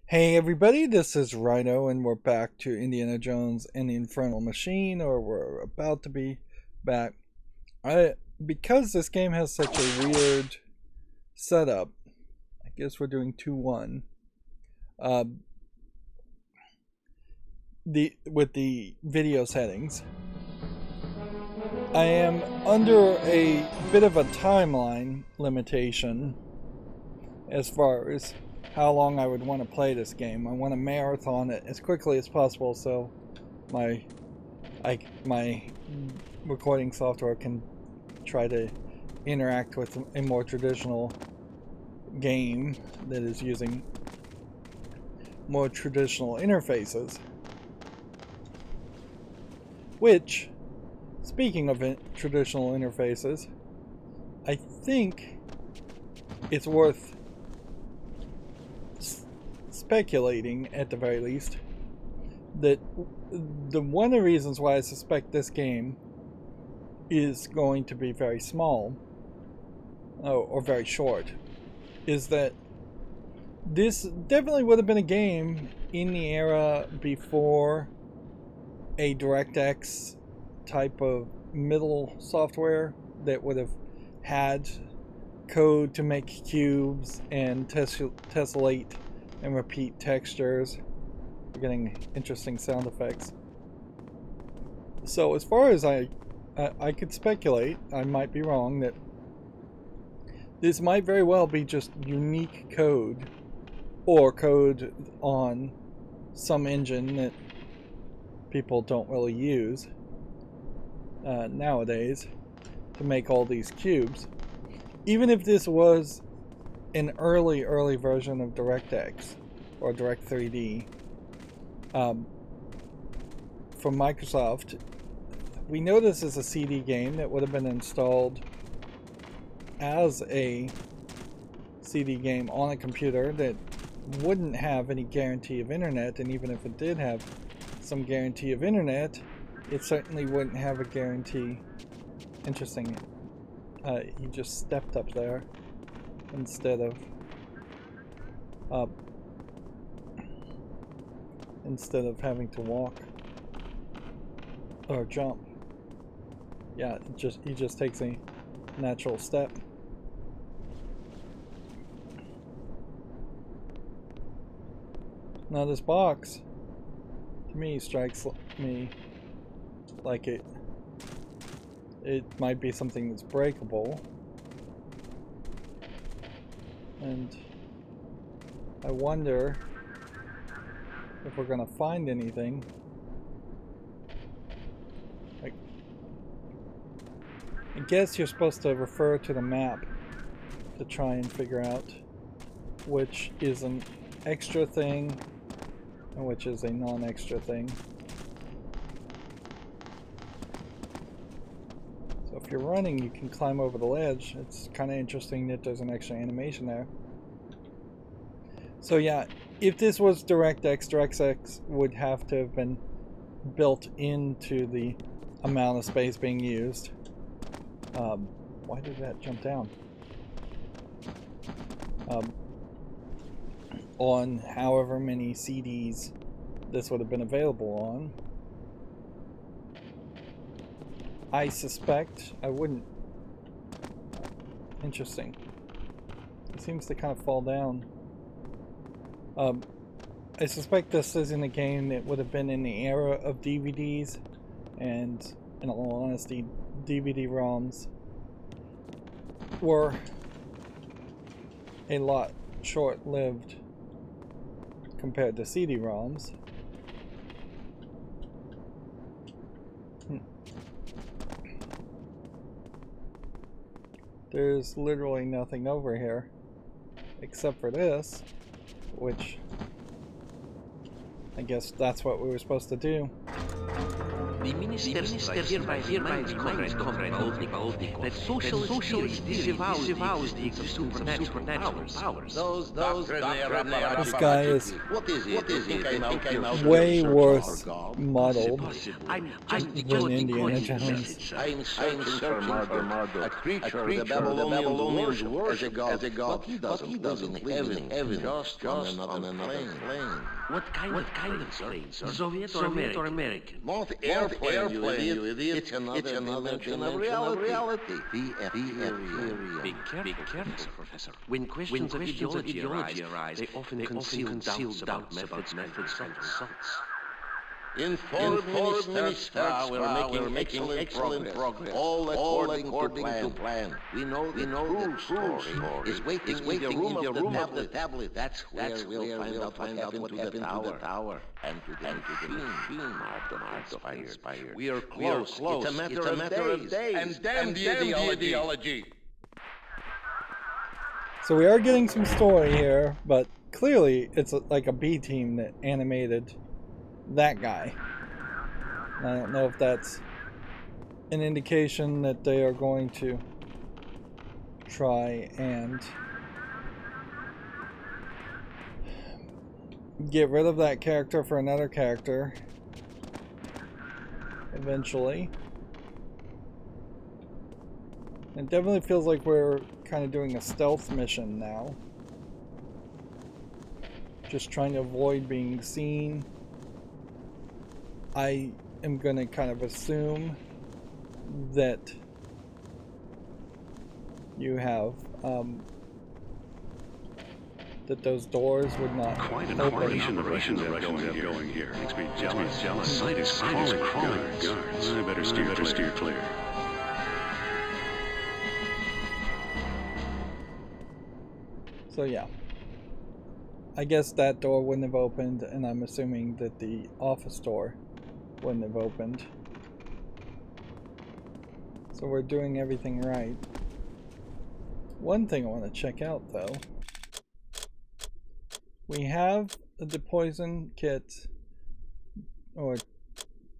Hey everybody, this is Rydo, and we're back to Indiana Jones and the Infernal Machine, or we're about to be back. Because this game has such a weird setup, I guess we're doing 2-1. Uh, with the video settings. I am under a bit of a timeline limitation as far as how long I would want to play this game. I want to marathon it as quickly as possible so my recording software can try to interact with a more traditional game that is using more traditional interfaces. Which, speaking of traditional interfaces, I think it's worth speculating, at the very least, that one of the reasons why I suspect this game is going to be very small, or very short, is that this definitely would have been a game in the era before a DirectX type of middle software that would have had code to make cubes and tessellate and repeat textures. We're getting interesting sound effects. So as far as I could speculate, I might be wrong, that this might very well be just unique code, or code on some engine that people don't really use nowadays to make all these cubes. Even if this was an early version of DirectX or Direct 3D from Microsoft, we know this is a CD game that would have been installed as a CD game on a computer that wouldn't have any guarantee of internet, and even if it did have some guarantee of internet, it certainly wouldn't have a guarantee. Interesting. He just stepped up there instead of having to walk or jump. Yeah, he just takes a natural step. Now this box, to me, strikes me like it might be something that's breakable, and I wonder if we're gonna find anything. I guess you're supposed to refer to the map to try and figure out which is an extra thing and which is a non-extra thing. So if you're running, you can climb over the ledge. It's kind of interesting that there's an extra animation there. So yeah, if this was DirectX would have to have been built into the amount of space being used. Why did that jump down? On however many CDs this would have been available on. I suspect I wouldn't. Interesting. It seems to kind of fall down. I suspect this isn't a game that would have been in the era of DVDs, and in all honesty, DVD-ROMs were a lot short-lived compared to CD-ROMs. There's literally nothing over here except for this, which I guess that's what we were supposed to do. The minister hereby reminds Comrade Baltic that social experience disavows the existence of supernatural powers. Those doctrinaire This guy is What is it? You think I'm out way here worse God? modeled I'm than Indiana Jones. I'm searching for Marduk, a creature the Babylonians worship as a god. But he doesn't live in heaven, just on another plane. What kind of plane, sir? Soviet or American? Not airplane, you idiot. It's another dimension of reality. The Be careful, Professor. When questions of ideology arise, they often conceal doubts about methods and results. Informed minister, we're making excellent progress. All according to plan. We know the true story is waiting in the room of the tablet. That's where we'll find out what happened to the tower. And to the machine. Inspired. We are close. It's a matter of days. And damn the ideology. So we are getting some story here, but clearly it's like a B team that animated that guy. I don't know if that's an indication that they are going to try and get rid of that character for another character eventually. It definitely feels like we're kind of doing a stealth mission now. Just trying to avoid being seen. I am going to kind of assume that you have that those doors would not quite an open. operation going here. Makes me jealous. Sight is crawling guards. I better steer clear. So yeah, I guess that door wouldn't have opened, and I'm assuming that the office door wouldn't have opened. So we're doing everything right. One thing I want to check out though, we have the poison kit, or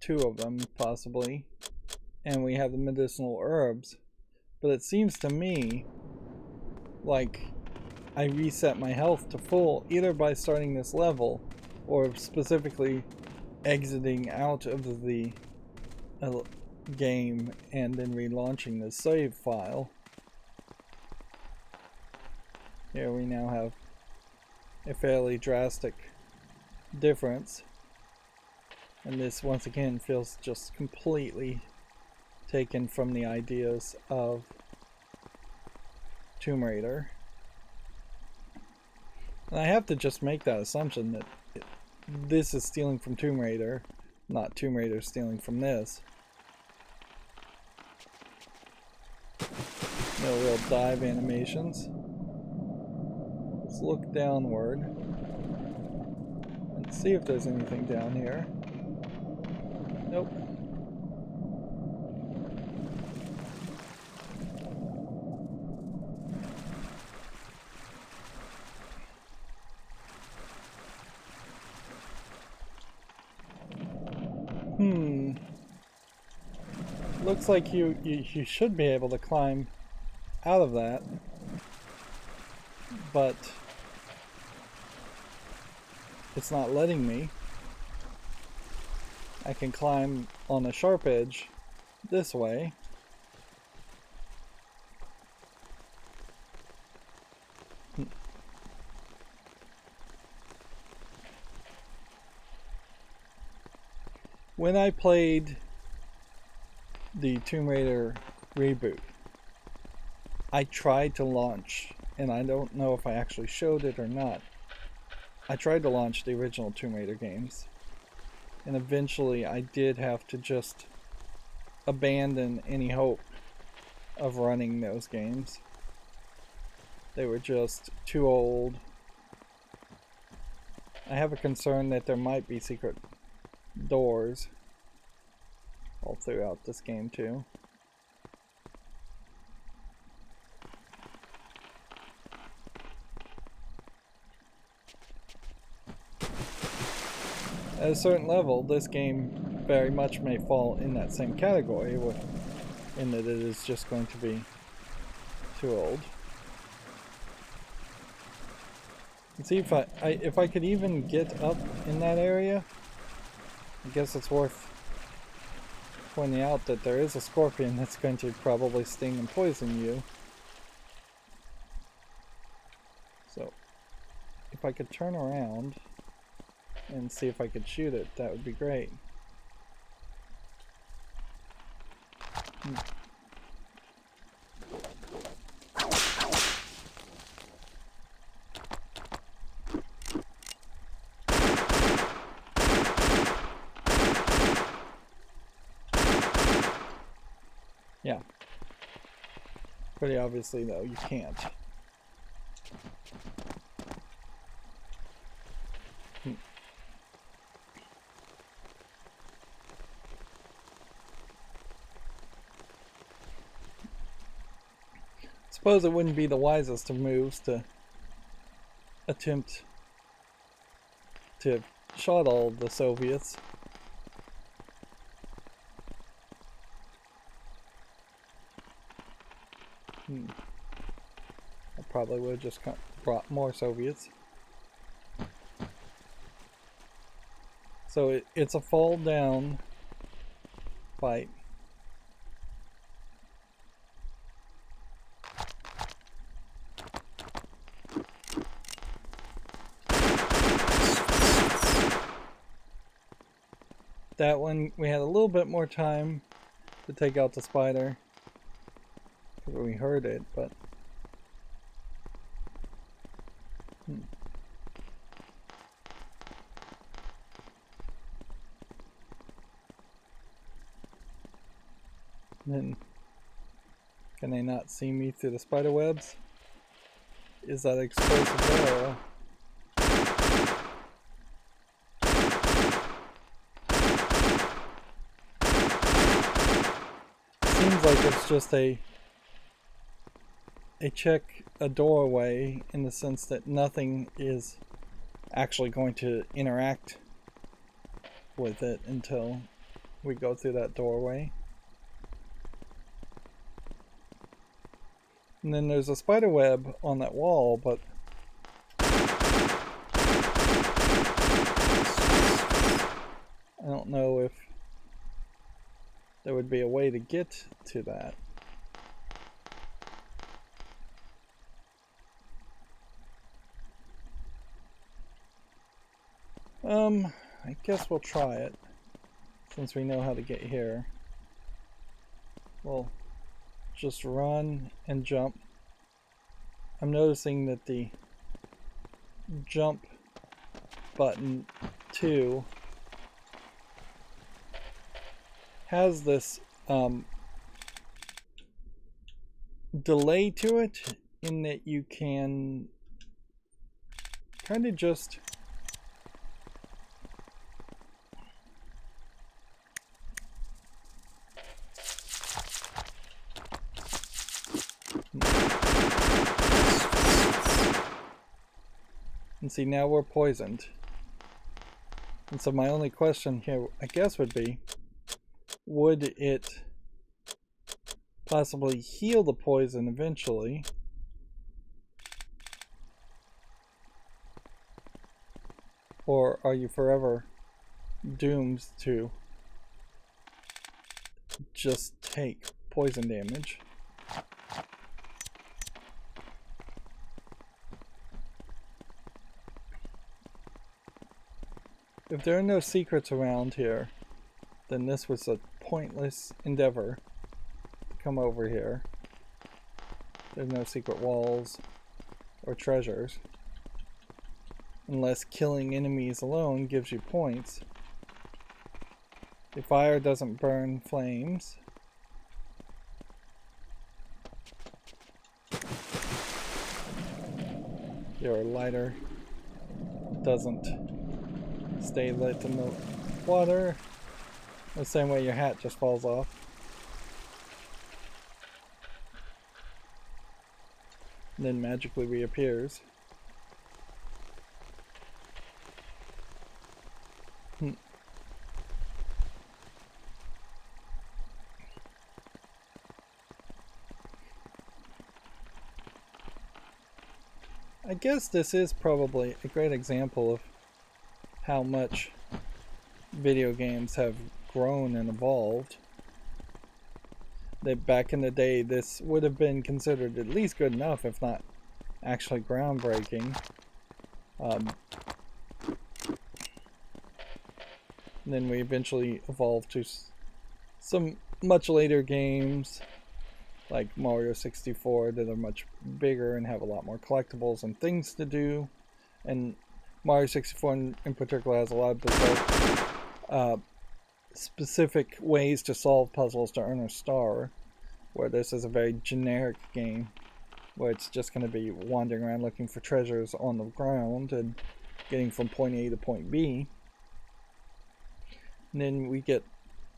two of them possibly, and we have the medicinal herbs, but it seems to me like I reset my health to full either by starting this level or specifically exiting out of the game and then relaunching the save file. Here we now have a fairly drastic difference, and this once again feels just completely taken from the ideas of Tomb Raider. And I have to just make that assumption that this is stealing from Tomb Raider, not Tomb Raider stealing from this. No real dive animations. Let's look downward and see if there's anything down here. Nope. Looks like you should be able to climb out of that, but it's not letting me. I can climb on a sharp edge this way. When I played the Tomb Raider reboot, I tried to launch, and I don't know if I actually showed it or not. I tried to launch the original Tomb Raider games, and eventually I did have to just abandon any hope of running those games. They were just too old. I have a concern that there might be secret doors all throughout this game too. At a certain level, this game very much may fall in that same category, in that it is just going to be too old. Let's see if I could even get up in that area. I guess it's worth pointing out that there is a scorpion that's going to probably sting and poison you. So, if I could turn around and see if I could shoot it, that would be great. Yeah. Pretty obviously, though, you can't. Suppose it wouldn't be the wisest of moves to attempt to shot all the Soviets. I probably would have just brought more Soviets. So it's a fall down fight. That one, we had a little bit more time to take out the spider. Because we heard it, but... Then, can they not see me through the spider webs? Is that explosive arrow? Seems like it's just a doorway, in the sense that nothing is actually going to interact with it until we go through that doorway. And then there's a spider web on that wall, but I don't know if there would be a way to get to that. I guess we'll try it, since we know how to get here. We'll just run and jump. I'm noticing that the jump button 2 has this delay to it, in that you can kind of just and see, now we're poisoned. And so my only question here, I guess, would be, would it possibly heal the poison eventually? Or are you forever doomed to just take poison damage? If there are no secrets around here, then this was a pointless endeavor to come over here. There's no secret walls or treasures. Unless killing enemies alone gives you points. The fire doesn't burn flames. Your lighter doesn't stay lit in the water. The same way your hat just falls off. And then magically reappears. guess this is probably a great example of how much video games have grown and evolved. That back in the day, this would have been considered at least good enough, if not actually groundbreaking. And then we eventually evolved to some much later games like Mario 64 that are much bigger and have a lot more collectibles and things to do. And Mario 64 in particular has a lot of specific ways to solve puzzles to earn a star, where this is a very generic game where it's just going to be wandering around looking for treasures on the ground and getting from point A to point B. And then we get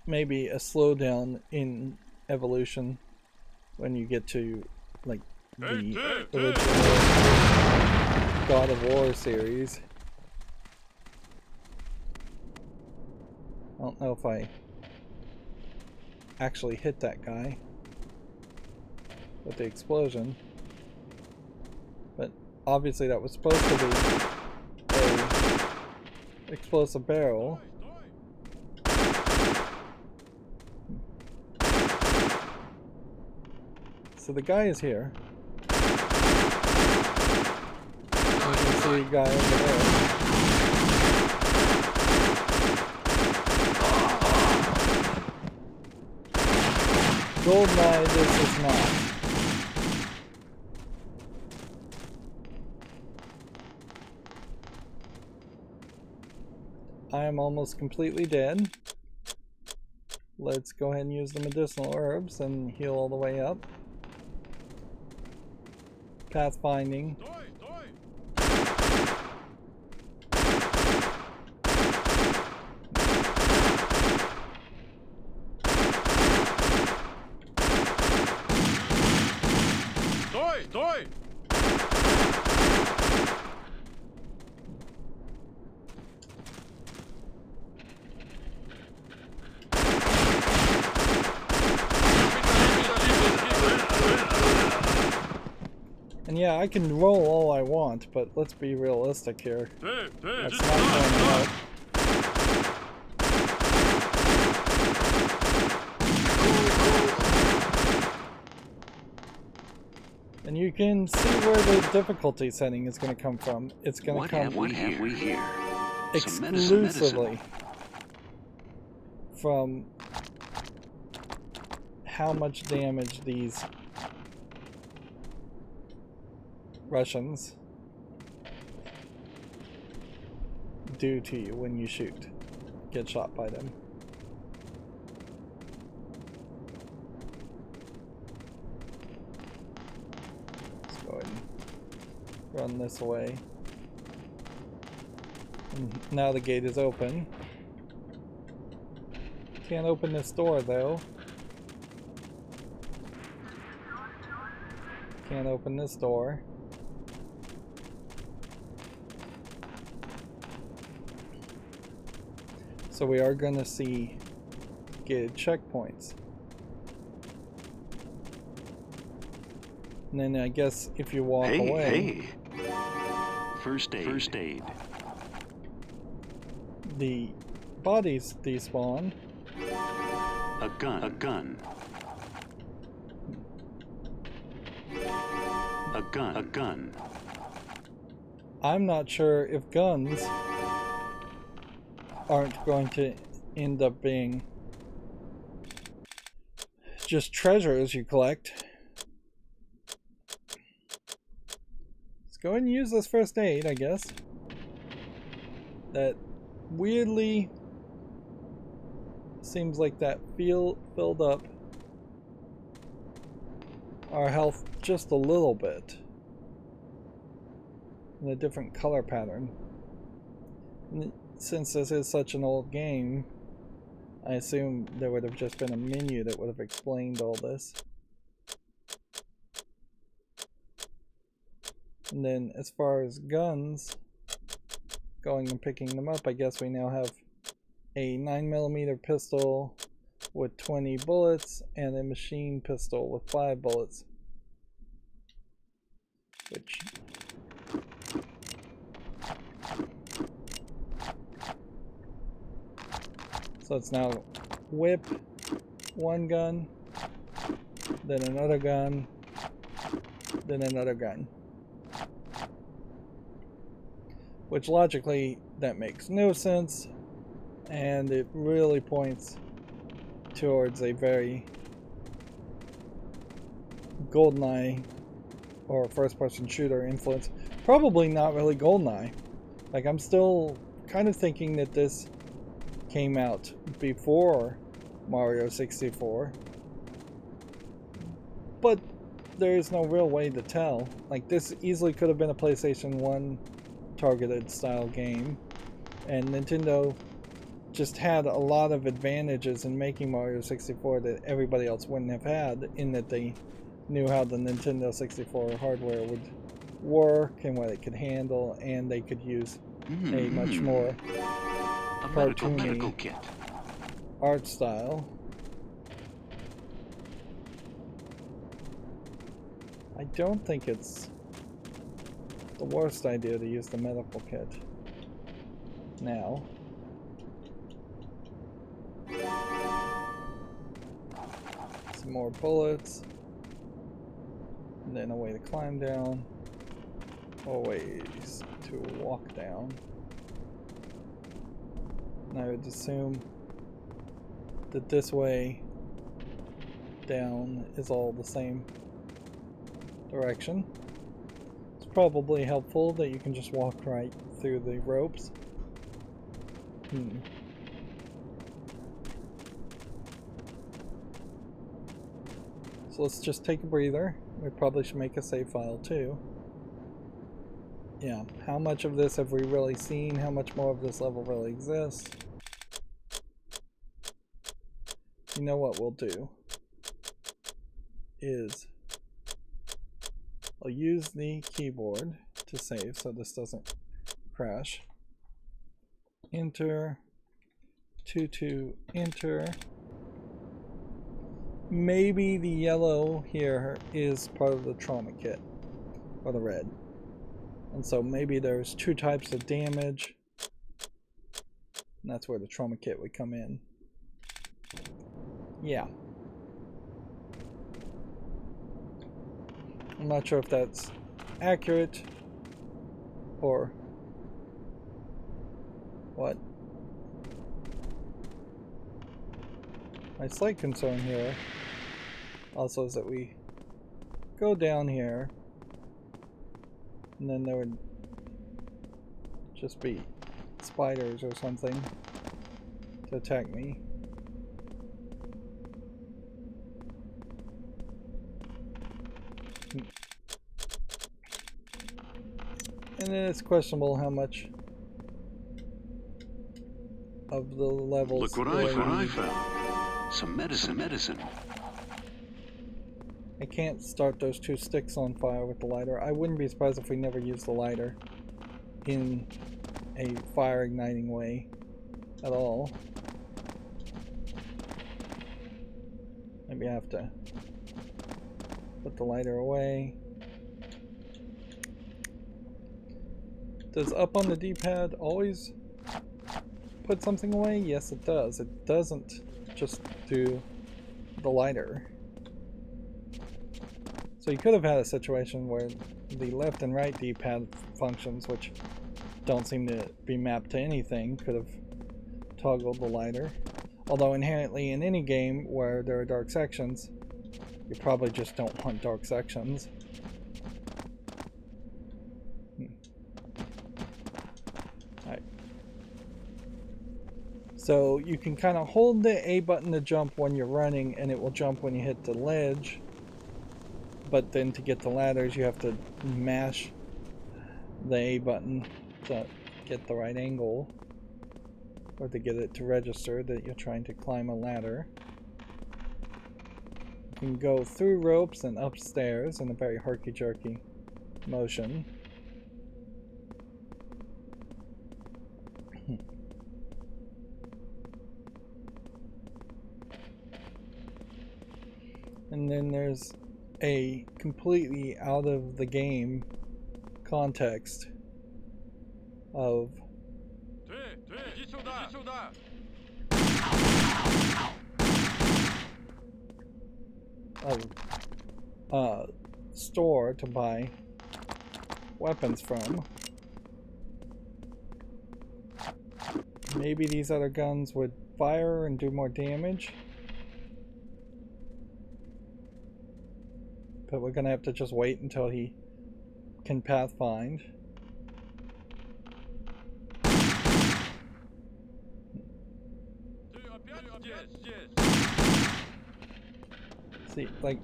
maybe a slowdown in evolution when you get to like the original God of War series. I don't know if I actually hit that guy with the explosion, but obviously that was supposed to be a explosive barrel. So the guy is here. You can see a guy over there. GoldenEye, this is not. I am almost completely dead. Let's go ahead and use the medicinal herbs and heal all the way up. Pathfinding. And yeah, I can roll all I want, but let's be realistic here. That's not going to help. And you can see where the difficulty setting is going to come from. It's going to come exclusively from how much damage these Russians do to you when you get shot by them. Let's go ahead and run this away. And now the gate is open. Can't open this door though. Can't open this door. So we are going to see gated checkpoints. And then I guess if you walk away... First aid. The bodies despawn. A gun. I'm not sure if guns aren't going to end up being just treasures you collect. Let's go ahead and use this first aid, I guess. That weirdly seems like that filled up our health just a little bit in a different color pattern. And since this is such an old game, I assume there would have just been a menu that would have explained all this. And then as far as guns, going and picking them up, I guess we now have a 9mm pistol with 20 bullets and a machine pistol with 5 bullets. Which So it's now whip, one gun, then another gun, then another gun. Which logically, that makes no sense, and it really points towards a very GoldenEye or first-person shooter influence. Probably not really GoldenEye. Like, I'm still kind of thinking that this came out before Mario 64, but there's no real way to tell. Like, this easily could have been a PlayStation 1 targeted style game, and Nintendo just had a lot of advantages in making Mario 64 that everybody else wouldn't have had, in that they knew how the Nintendo 64 hardware would work and what it could handle, and they could use a much more cartoony kit. art style. I don't think it's the worst idea to use the medical kit now. Some more bullets, and then a way to climb down, or ways to walk down. And I would assume that this way down is all the same direction. It's probably helpful that you can just walk right through the ropes. So let's just take a breather. We probably should make a save file too. Yeah, how much of this have we really seen? How much more of this level really exists? You know what we'll do is I'll use the keyboard to save so this doesn't crash. Enter, 2 enter. Maybe the yellow here is part of the trauma kit, or the red. And so maybe there's 2 types of damage, and that's where the trauma kit would come in. Yeah. I'm not sure if that's accurate or what. My slight concern here also is that we go down here and then there would just be spiders or something to attack me. And then it's questionable how much of the levels. Look what I found. Some medicine. I can't start those 2 sticks on fire with the lighter. I wouldn't be surprised if we never used the lighter in a fire igniting way at all. Maybe I have to put the lighter away. Does up on the D-pad always put something away? Yes, it does. It doesn't just do the lighter. So you could have had a situation where the left and right D-pad functions, which don't seem to be mapped to anything, could have toggled the lighter. Although inherently in any game where there are dark sections, you probably just don't want dark sections. Alright. So you can kind of hold the A button to jump when you're running, and it will jump when you hit the ledge. But then to get the ladders, you have to mash the A button to get the right angle, or to get it to register that you're trying to climb a ladder. You can go through ropes and upstairs in a very herky-jerky motion. And then there's a completely out of the game context of of store to buy weapons from. Maybe these other guns would fire and do more damage. But we're gonna have to just wait until he can pathfind. See, like...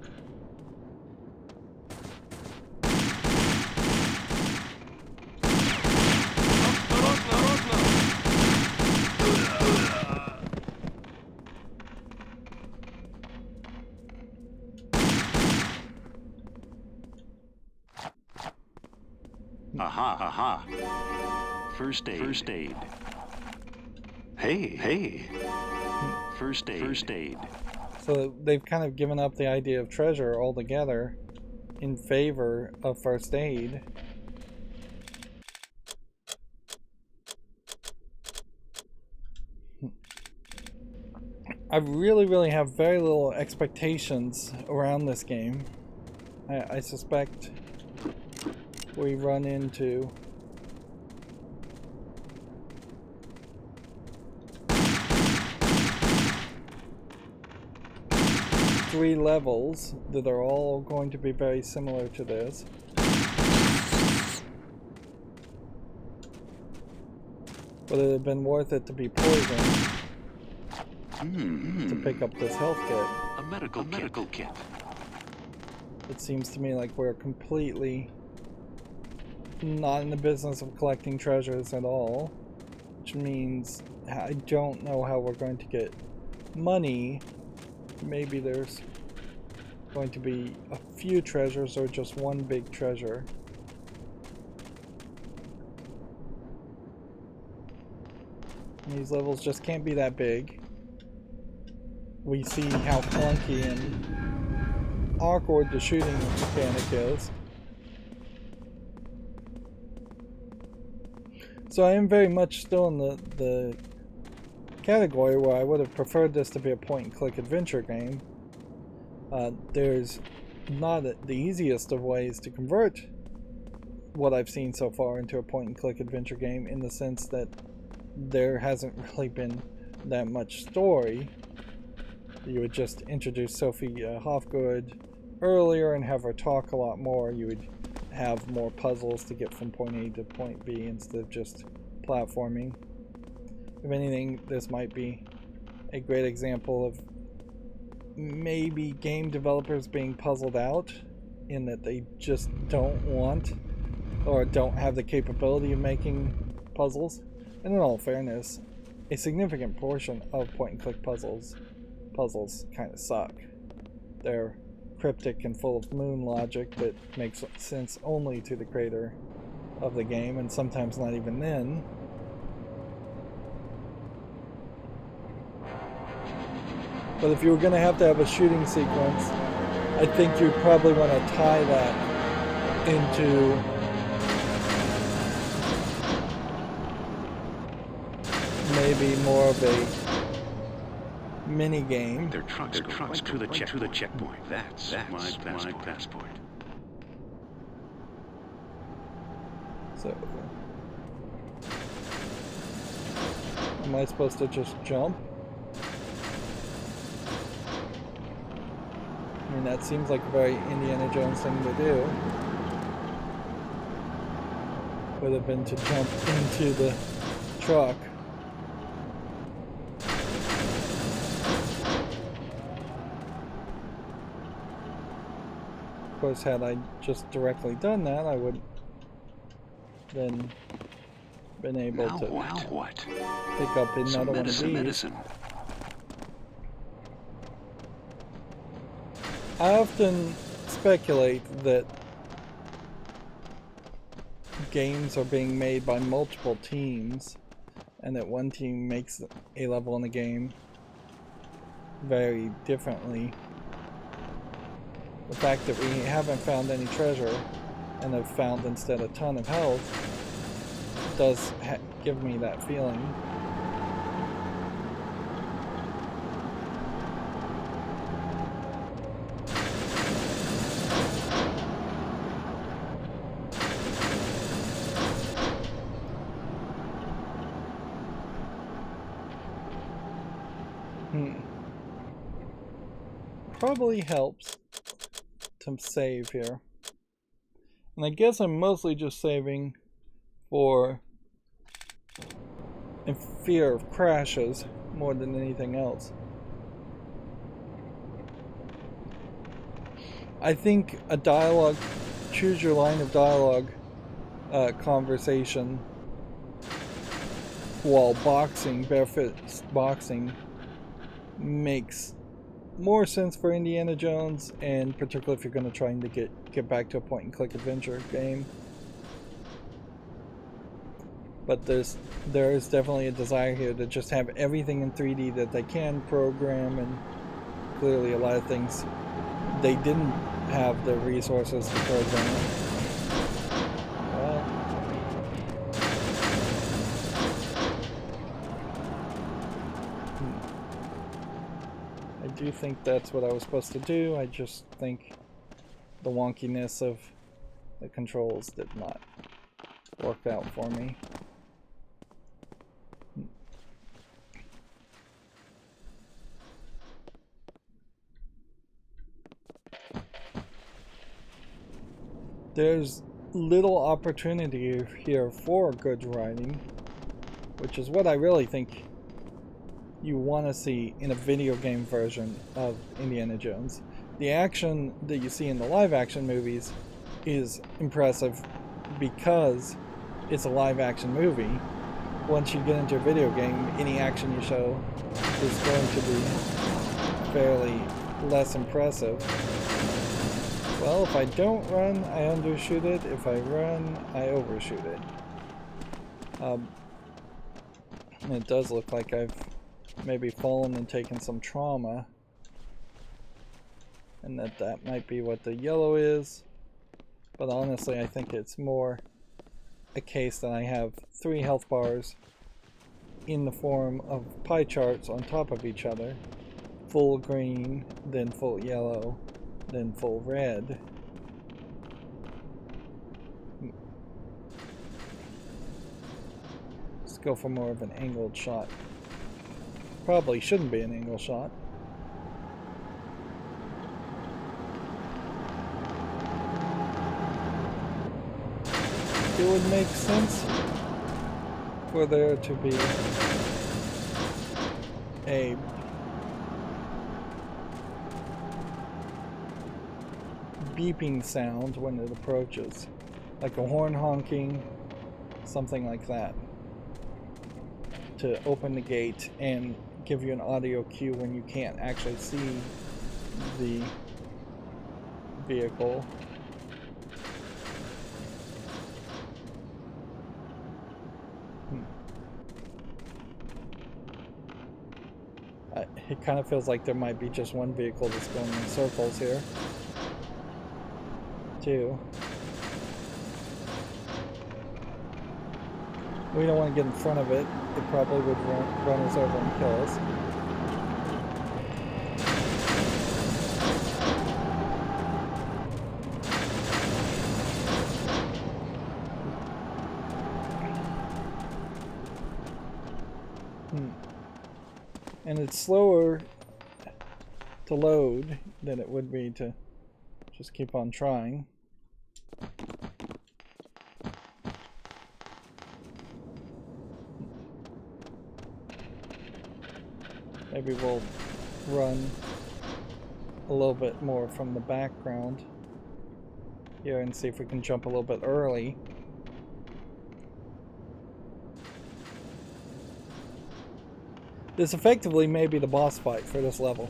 Aha, aha. First aid. First aid. Hey, hey. First aid. First aid. So they've kind of given up the idea of treasure altogether in favor of first aid. I really have very little expectations around this game. I suspect we run into three levels that are all going to be very similar to this. Would it have been worth it to be poisoned to pick up this health kit? A medical kit. It seems to me like we're completely not in the business of collecting treasures at all, which means I don't know how we're going to get money. Maybe there's going to be a few treasures or just one big treasure. And these levels just can't be that big. We see how clunky and awkward the shooting mechanic is. So I am very much still in the category where I would have preferred this to be a point-and-click adventure game. There's not the easiest of ways to convert what I've seen so far into a point-and-click adventure game, in the sense that there hasn't really been that much story. You would just introduce Sophie Hofgood earlier and have her talk a lot more. You would have more puzzles to get from point A to point B instead of just platforming. If anything, this might be a great example of maybe game developers being puzzled out in that they just don't want or don't have the capability of making puzzles. And in all fairness, a significant portion of point-and-click puzzles kind of suck. They're cryptic and full of moon logic that makes sense only to the creator of the game, and sometimes not even then. But if you were going to have a shooting sequence, I think you'd probably want to tie that into maybe more of a mini game. Their trucks to the checkpoint. That's my passport. So, am I supposed to just jump? I mean, that seems like a very Indiana Jones thing to do. Would have been to jump into the truck. Of course, had I just directly done that, I would then been able to pick up another one of these. Medicine. I often speculate that games are being made by multiple teams, and that one team makes a level in the game very differently. The fact that we haven't found any treasure and have found instead a ton of health does give me that feeling. Probably helps to save here. And I guess I'm mostly just saving for in fear of crashes more than anything else. I think a dialogue, choose your line of dialogue conversation while boxing, barefoot boxing, makes more sense for Indiana Jones, and particularly if you're going to try to get back to a point and click adventure game. But there is definitely a desire here to just have everything in 3D that they can program, and clearly a lot of things they didn't have the resources to program. Well, I do think that's what I was supposed to do. I just think the wonkiness of the controls did not work out for me. There's little opportunity here for good writing, which is what I really think you want to see in a video game version of Indiana Jones. The action that you see in the live action movies is impressive because it's a live action movie. Once you get into a video game, any action you show is going to be fairly less impressive. Well, if I don't run, I undershoot it. If I run, I overshoot it. It does look like I've maybe fallen and taken some trauma, and that might be what the yellow is. But honestly, I think it's more a case that I have 3 health bars in the form of pie charts on top of each other. Full green, then full yellow, then full red. Let's go for more of an angled shot. Probably shouldn't be an angle shot. It would make sense for there to be a beeping sound when it approaches, like a horn honking, something like that, to open the gate and give you an audio cue when you can't actually see the vehicle. It kind of feels like there might be just one vehicle that's going in circles here. 2. We don't want to get in front of it. It probably would run us over and kill us. And it's slower to load than it would be to just keep on trying. Maybe we'll run a little bit more from the background here and see if we can jump a little bit early. This effectively may be the boss fight for this level,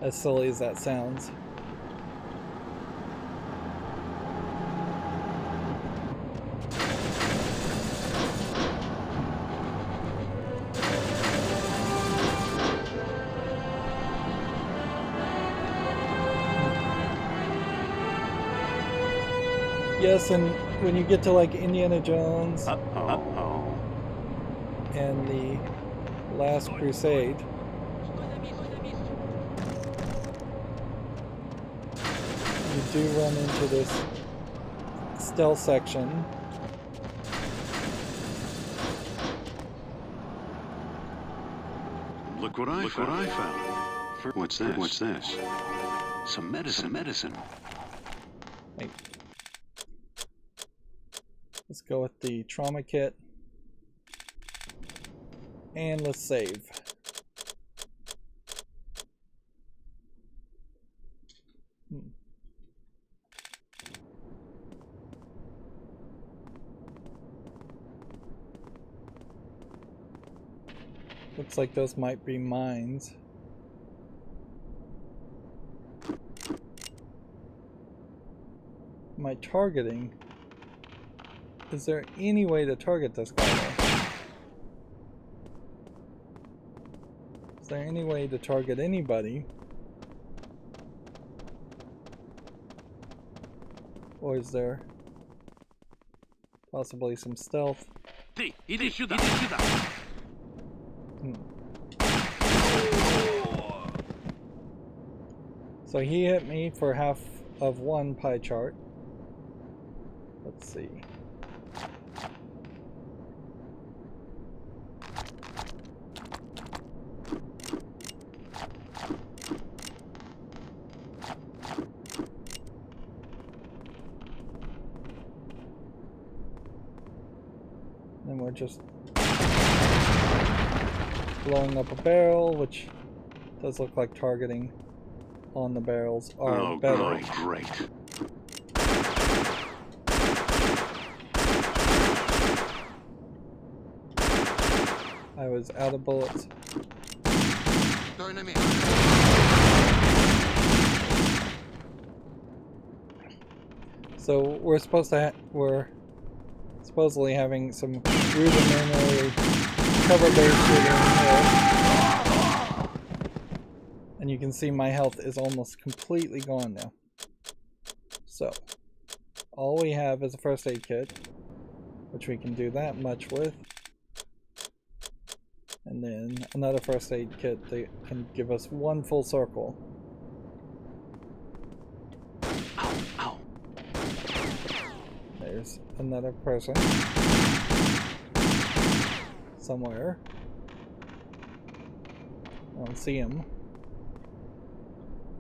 as silly as that sounds. Yes, and when you get to like Indiana Jones and the Last Crusade, you do run into this stealth section. Look what I found. What's this? What's this? Some medicine. Hey. Let's go with the trauma kit. And let's save. Looks like those might be mines. Am I targeting? Is there any way to target this guy though? Is there any way to target anybody? Or is there possibly some stealth? So he hit me for half of one pie chart. Let's see. And we're just blowing up a barrel, which does look like targeting on the barrels are better. Oh, great. I was out of bullets. So we're supposedly having some rudimentary cover-based shooting here. And you can see my health is almost completely gone now. So, all we have is a first aid kit, which we can do that much with. And then another first aid kit that can give us one full circle. Ow, ow. There's another person. Somewhere. I don't see him.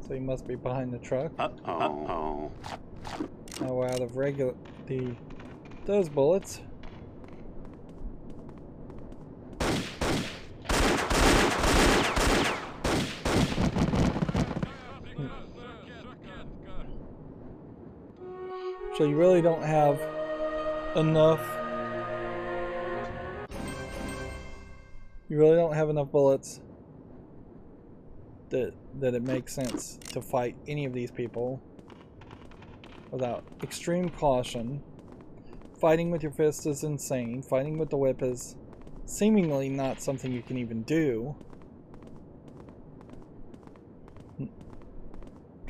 So he must be behind the truck. Uh-oh. Now we're out of those bullets. So you really don't have enough. You really don't have enough bullets that it makes sense to fight any of these people without extreme caution. Fighting with your fist is insane. Fighting with the whip is seemingly not something you can even do.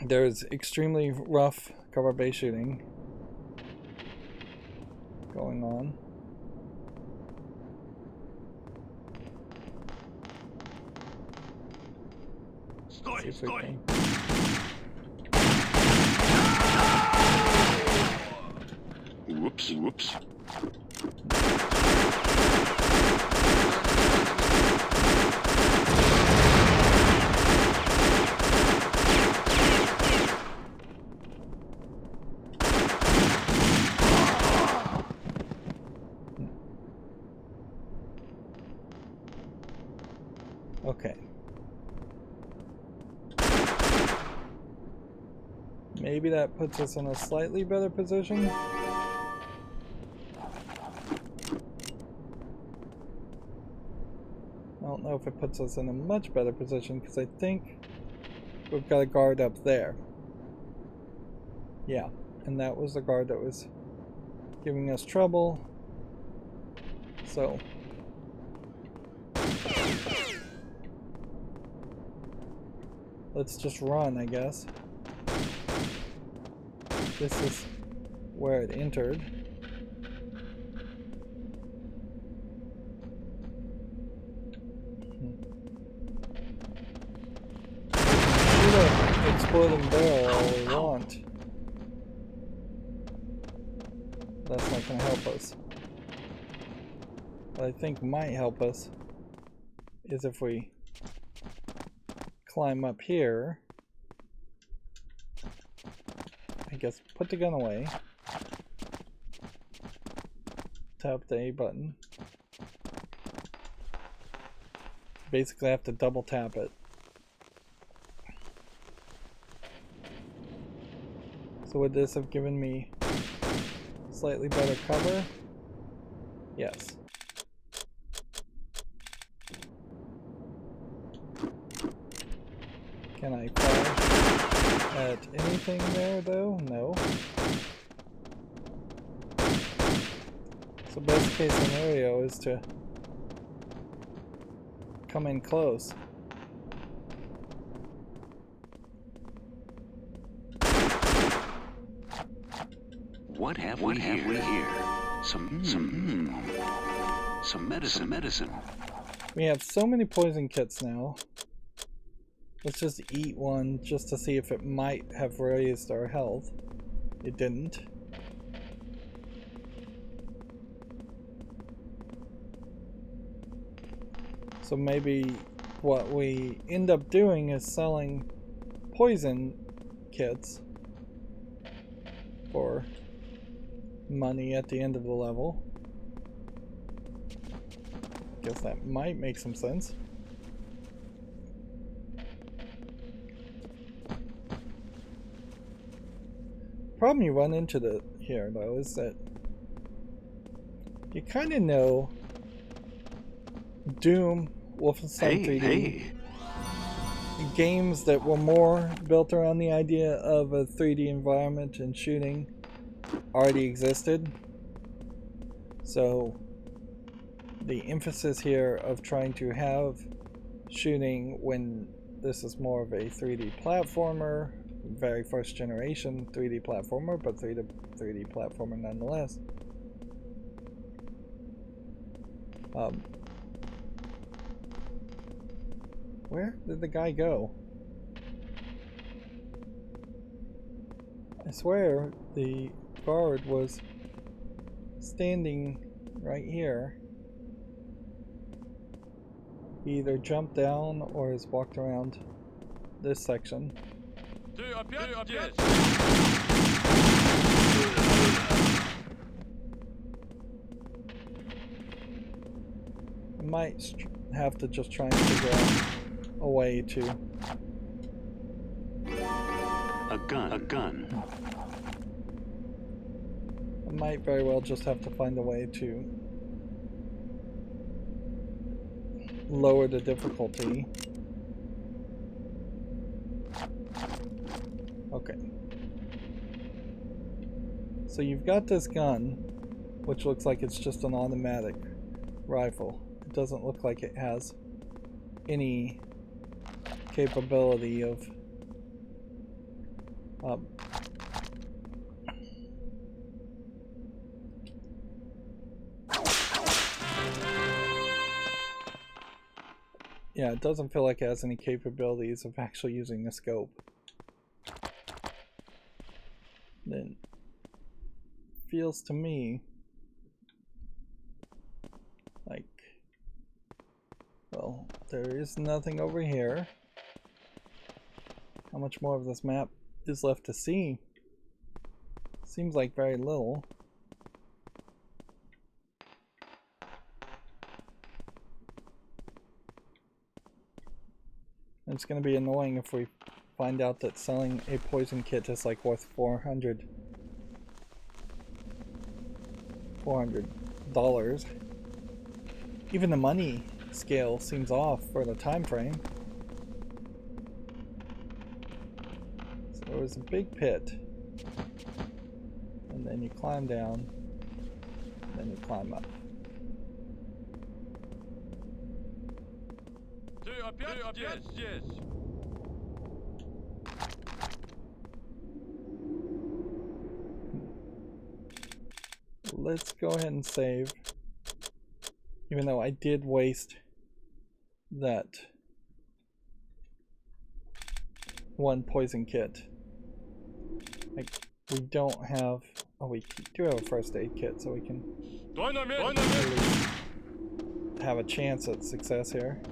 There's extremely rough cover-based shooting going on. Whoops. Okay. Maybe that puts us in a slightly better position. I don't know if it puts us in a much better position because I think we've got a guard up there. Yeah, and that was the guard that was giving us trouble. So let's just run, I guess. This is where it entered. Shoot an exploding barrel all we want. That's not going to help us. What I think might help us is if we climb up here. I guess put the gun away. Tap the A button. Basically, I have to double tap it. So would this have given me slightly better cover? Yes. Can I flash at anything there though? No. So best case scenario is to come in close. What have we here? Some medicine. We have so many poison kits now. Let's just eat one just to see if it might have raised our health. It didn't. So maybe what we end up doing is selling poison kits for money at the end of the level. Guess that might make some sense. Problem you run into here though is that you kind of know Doom, Wolfenstein 3D, games that were more built around the idea of a 3D environment and shooting already existed. So the emphasis here of trying to have shooting when this is more of a 3D platformer, very first generation 3D platformer, but 3D platformer nonetheless. Where did the guy go? I swear the guard was standing right here. He either jumped down or has walked around this section. I might have to just try and figure out a way to... A gun. I might very well just have to find a way to lower the difficulty. Okay. So you've got this gun, which looks like it's just an automatic rifle. It doesn't look like it has any capability of yeah, it doesn't feel like it has any capabilities of actually using the scope. Then feels to me like, well, there is nothing over here. How much more of this map is left to see? Seems like very little. It's going to be annoying if we find out that selling a poison kit is like worth $400. Even the money scale seems off for the time frame. So there was a big pit, and then you climb down, and then you climb up. Let's go ahead and save, even though I did waste that one poison kit. We don't have, oh, we do have a first aid kit, so we can have a chance at success here.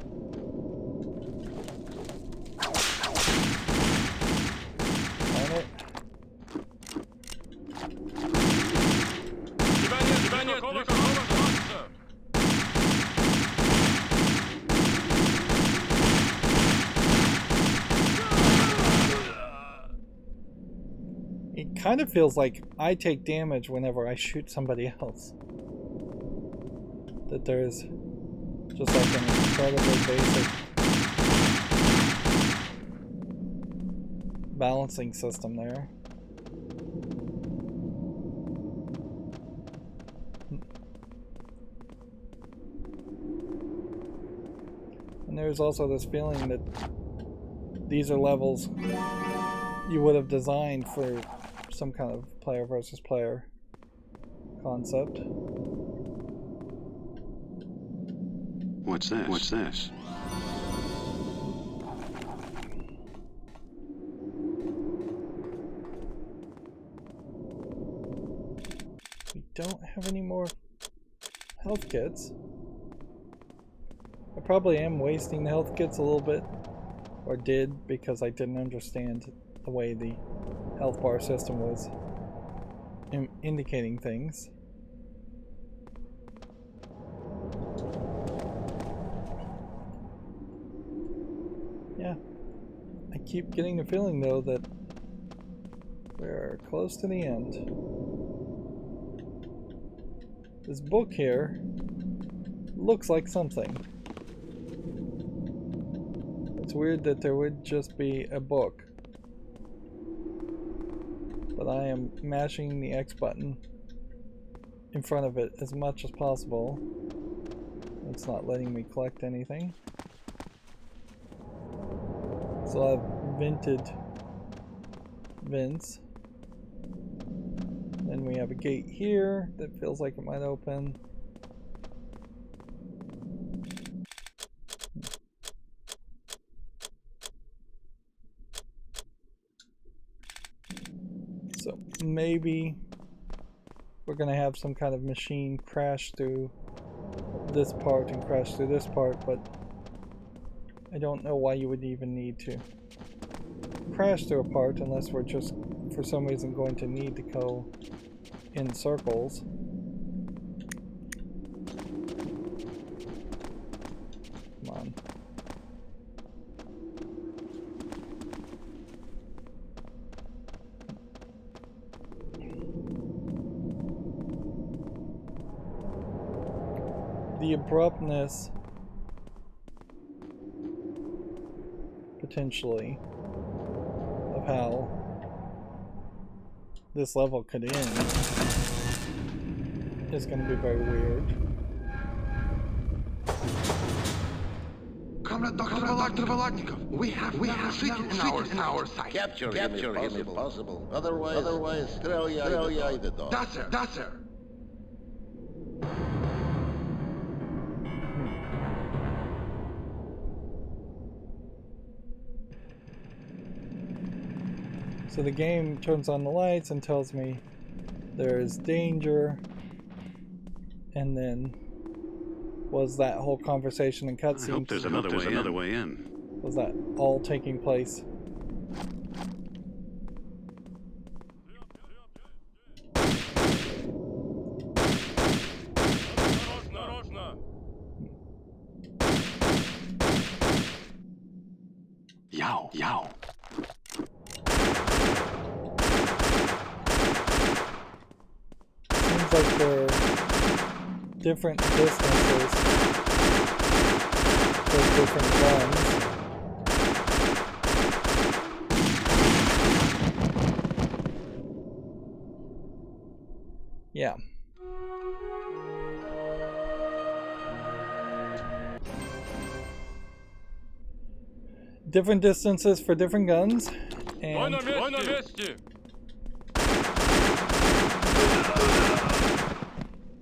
kind of feels like I take damage whenever I shoot somebody else. That there's just like an incredibly basic balancing system there. And there's also this feeling that these are levels you would have designed for some kind of player versus player concept. What's this? What's this? We don't have any more health kits. I probably am wasting the health kits a little bit, or did, because I didn't understand the way the health bar system was indicating things. Yeah, I keep getting the feeling though that we're close to the end. This book here looks like something. It's weird that there would just be a book. But I am mashing the X button in front of it as much as possible. It's not letting me collect anything. So I've vented vents. Then we have a gate here that feels like it might open. So maybe we're gonna have some kind of machine crash through this part and crash through this part, but I don't know why you would even need to crash through a part unless we're just for some reason going to need to go in circles. Come on. The abruptness potentially of how this level could end is going to be very weird. Comrade Dr. Volodnikov, we have shit in our sight. Capture him if possible. Otherwise, throw you the door. Da, sir. So the game turns on the lights and tells me there is danger, and then was that whole conversation and cutscene? I hope there's another way in. Was that all taking place? Yow. Seems like there are different distances for different guns. Yeah. Different distances for different guns, and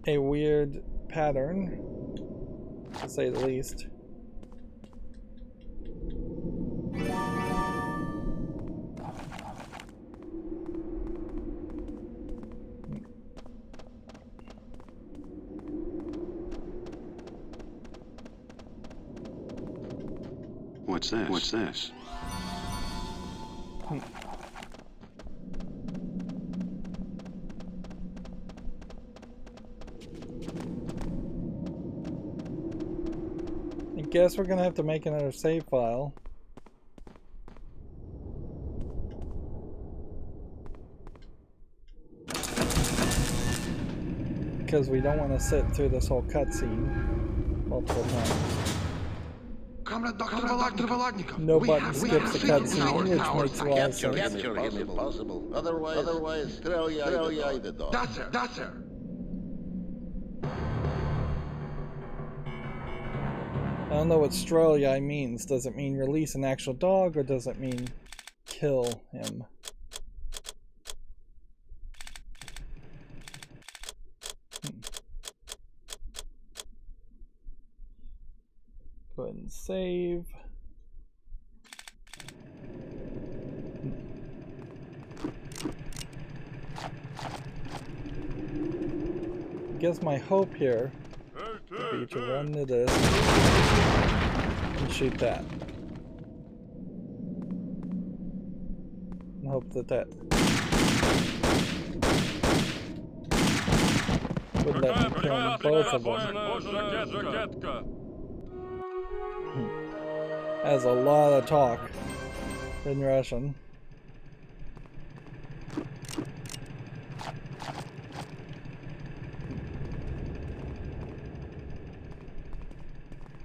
a weird pattern, to say the least. What's this? I guess we're gonna have to make another save file. because we don't want to sit through this whole cutscene multiple times. No button skips the cutscene, which makes a lot of sense. Capture him if possible. Otherwise, throw you the dog. That's sir. I don't know what Strelii means. Does it mean release an actual dog, or does it mean kill him? Go ahead and save. I guess my hope here would be to run to this and shoot that. And hope that that would let me kill both of them. That's a lot of talk in Russian.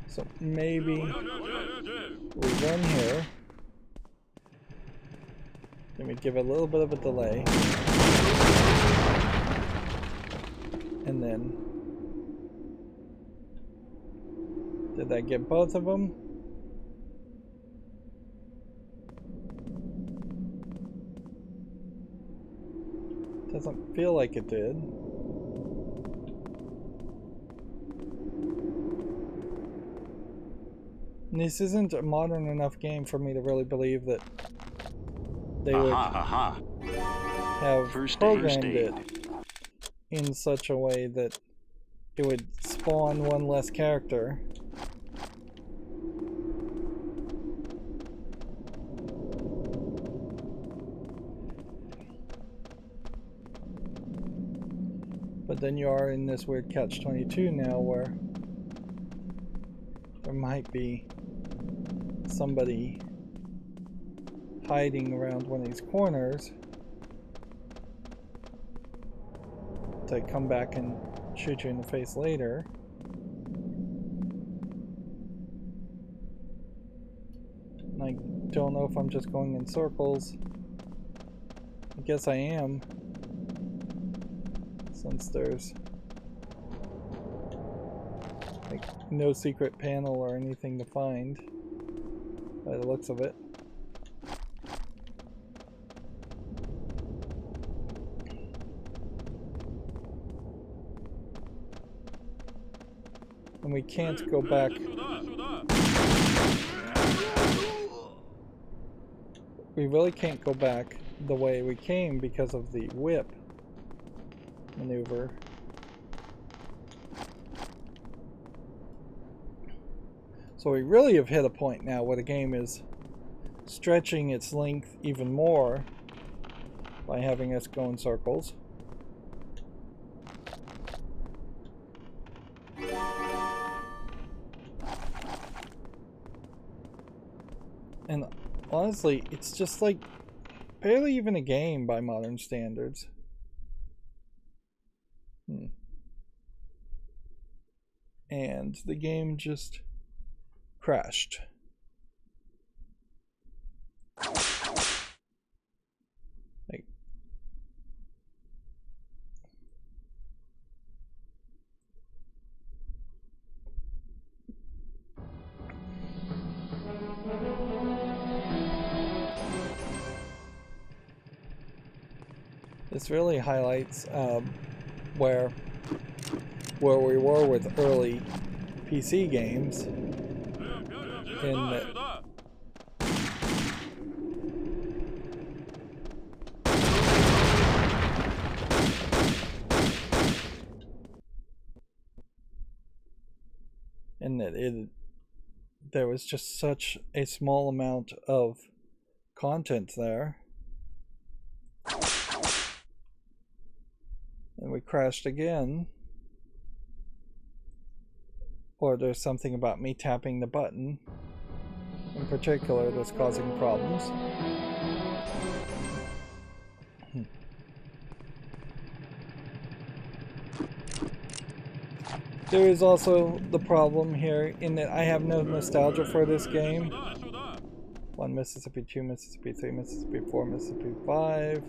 So maybe we run here. Then we give it a little bit of a delay. And then... Did that get both of them? Doesn't feel like it did. And this isn't a modern enough game for me to really believe that they would have programmed it in such a way that it would spawn one less character. But then you are in this weird catch-22 now where there might be somebody hiding around one of these corners to come back and shoot you in the face later. And I don't know if I'm just going in circles. I guess I am, since there's like no secret panel or anything to find by the looks of it. And we can't go back. We really can't go back the way we came because of the whip maneuver. So we really have hit a point now where the game is stretching its length even more by having us go in circles. And honestly, it's just like barely even a game by modern standards. And the game just crashed. Like, this really highlights where we were with early PC games, in that there was just such a small amount of content there, and we crashed again. Or there's something about me tapping the button in particular that's causing problems. There is also the problem here in that I have no nostalgia for this game. 1 Mississippi, 2 Mississippi, 3 Mississippi, 4 Mississippi, 5.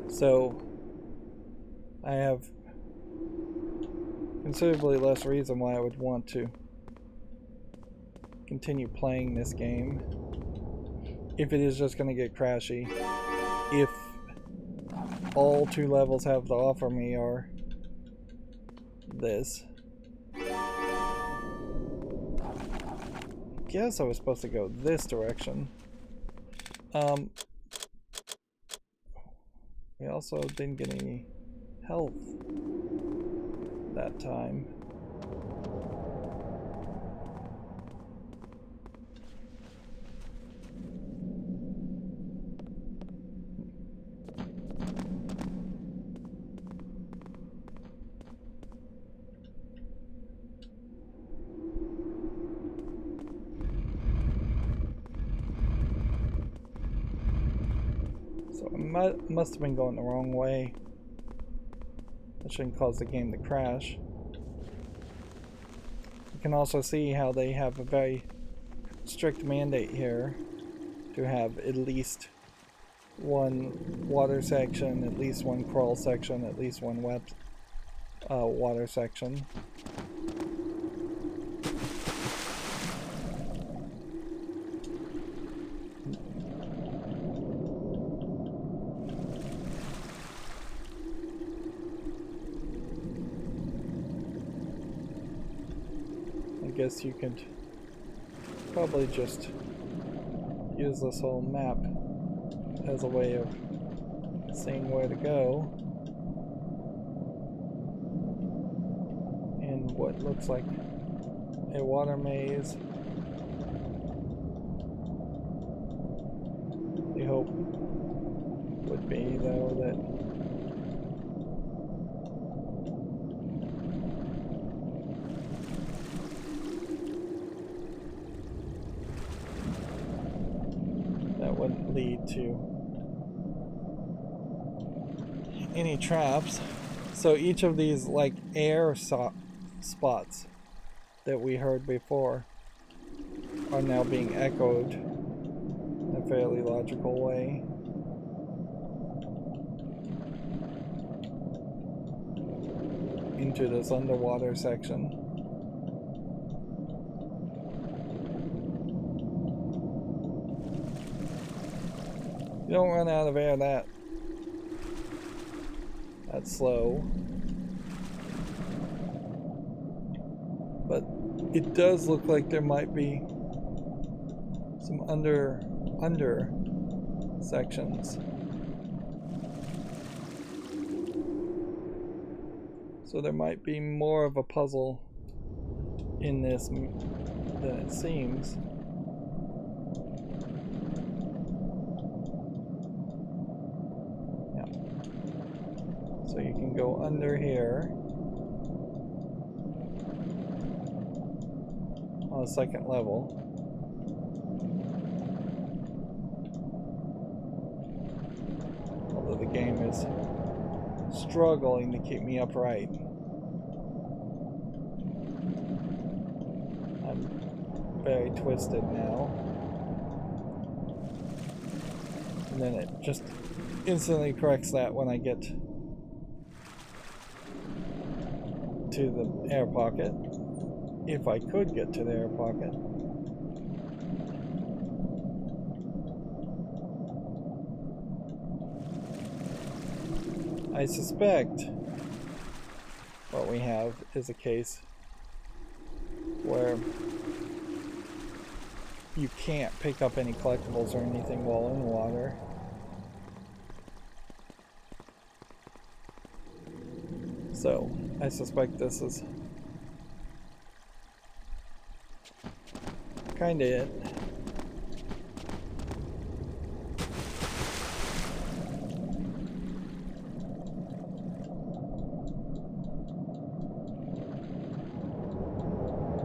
So I have considerably less reason why I would want to continue playing this game if it is just going to get crashy. If all 2 levels have to offer me are this. I guess I was supposed to go this direction. We also didn't get any health that time. Must have been going the wrong way. That shouldn't cause the game to crash. You can also see how they have a very strict mandate here to have at least 1 water section, at least 1 crawl section, at least 1 wet water section. I guess you could probably just use this whole map as a way of seeing where to go in what looks like a water maze. The hope would be, though, that wouldn't lead to any traps. So each of these like air spots that we heard before are now being echoed in a fairly logical way. Into this underwater section. You don't run out of air that's slow. But it does look like there might be some under sections. So there might be more of a puzzle in this than it seems. So you can go under here on the 2nd level. Although the game is struggling to keep me upright. I'm very twisted now. And then it just instantly corrects that when I get to the air pocket, if I could get to the air pocket. I suspect what we have is a case where you can't pick up any collectibles or anything while in water. So I suspect this is kinda it.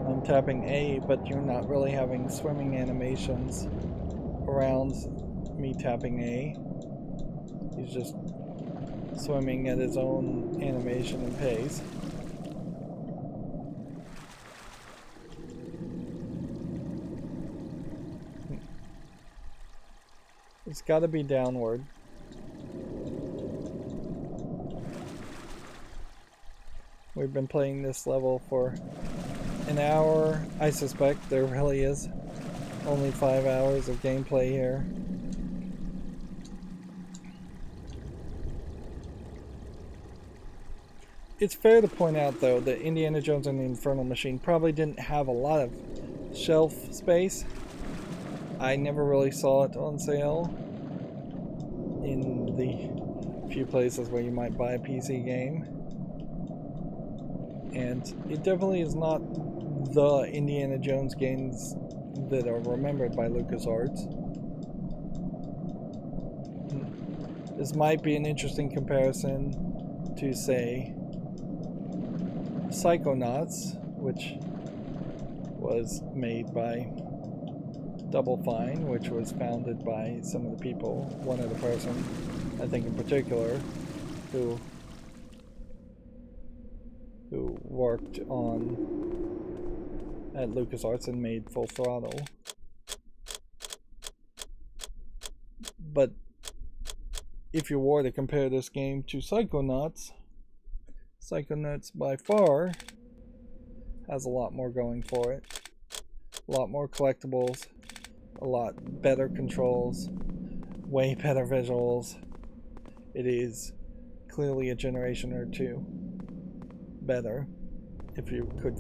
I'm tapping A, but you're not really having swimming animations around me tapping A. He's just swimming at his own animation and pace. It's got to be downward. We've been playing this level for an hour. I suspect there really is only 5 hours of gameplay here. It's fair to point out, though, that Indiana Jones and the Infernal Machine probably didn't have a lot of shelf space. I never really saw it on sale in the few places where you might buy a PC game. And it definitely is not the Indiana Jones games that are remembered by LucasArts. This might be an interesting comparison to, say, Psychonauts, which was made by Double Fine, which was founded by some of the people, one other person, I think in particular, who worked on at LucasArts and made Full Throttle. But if you were to compare this game to Psychonauts, Psychonauts by far has a lot more going for it. A lot more collectibles, a lot better controls, way better visuals. It is clearly a generation or two better, if you could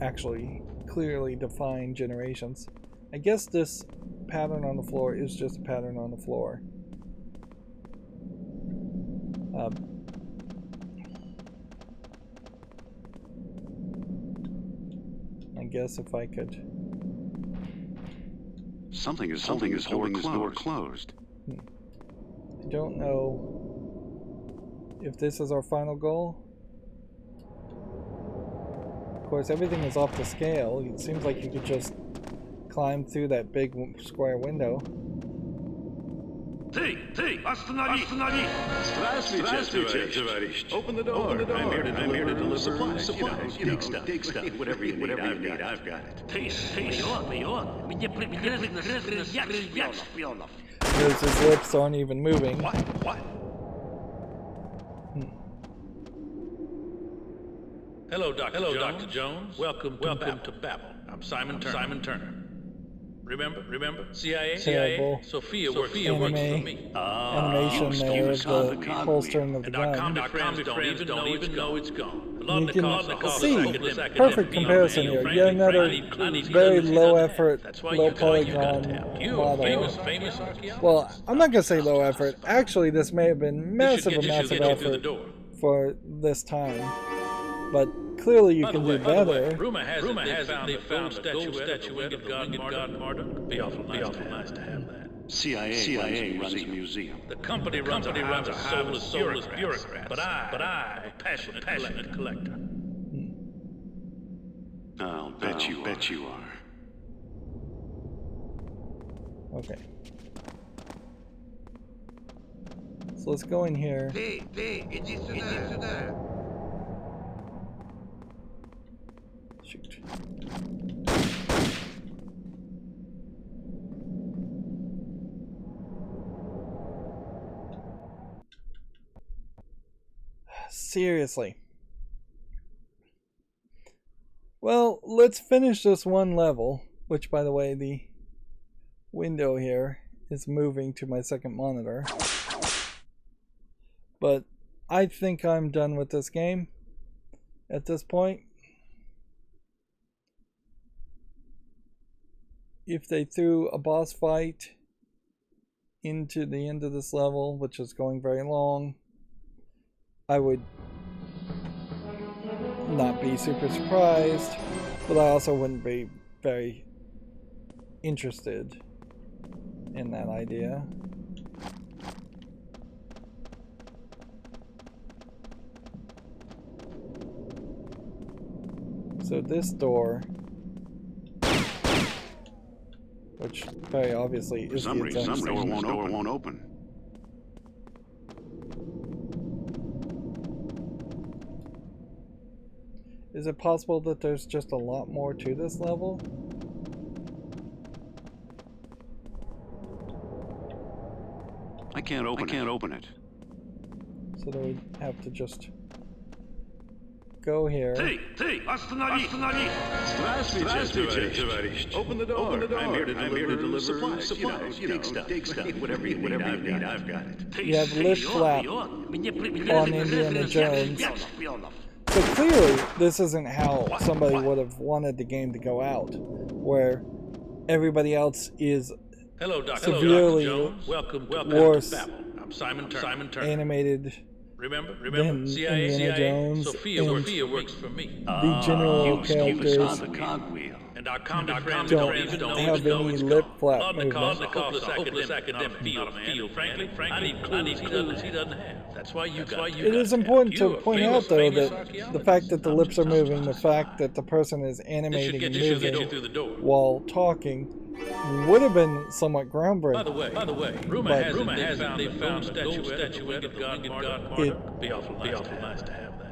actually clearly define generations. I guess this pattern on the floor is just a pattern on the floor. I guess if I could... Something is holding this door closed. I don't know if this is our final goal. Of course, everything is off to scale. It seems like you could just climb through that big square window. Hey, остановись! Здравствуйте, товарищ. Open the door. I'm here to deliver supplies. Dig stuff. Whatever you need, I've got it. Ты шпион! Мне приказано стрелять шпионов! Because his lips aren't even moving. What? Hello, Dr. Jones. Welcome to Babel. I'm Simon Turner. Remember? CIA? Sophia works for me. Animation there of the holstering of the gun. Our friends don't even know it's gone. You can see perfect comparison here. Yet another very low effort, low polygon model. Famous archeologist. Well, I'm not going to say low effort. Actually, this may have been massive amounts of effort for this time. But clearly you can do better. Rumor has it they found a gold statuette of God Marduk. Be awful nice to have that. CIA runs a museum. The company runs a soulless bureaucrat. But I, a passionate collector. I'll bet you are. Okay. So let's go in here. Ты, иди сюда. Shoot. Seriously. Well, let's finish this one level, which, by the way, the window here is moving to my second monitor. But I think I'm done with this game at this point. If they threw a boss fight into the end of this level, which is going very long, I would not be super surprised, but I also wouldn't be very interested in that idea. So this door which very obviously is Some the reason, exact some same. door won't open. Is it possible that there's just a lot more to this level? I can't open it. So then we have to just go here. Здравствуйте, товарищ. Open the door. I'm here to deliver supplies. Dig stuff, whatever you need, I've got it. You have lip flap on Indiana Jones. So clearly, this isn't how somebody would have wanted the game to go out, where everybody else is severely worse animated Remember, than CIA, Indiana Jones Sophia works for me. the general characters And our combat friends don't know have any lip flap on the movement. hopeless academic field. Frankly, I need clues he doesn't have. That's why you got It is important to point out, though, that the fact that the lips are moving, the fact that the person is animating and moving while talking, would have been somewhat groundbreaking. By the way, rumor has it they found statuette of God Martyr. Be awful nice to have that.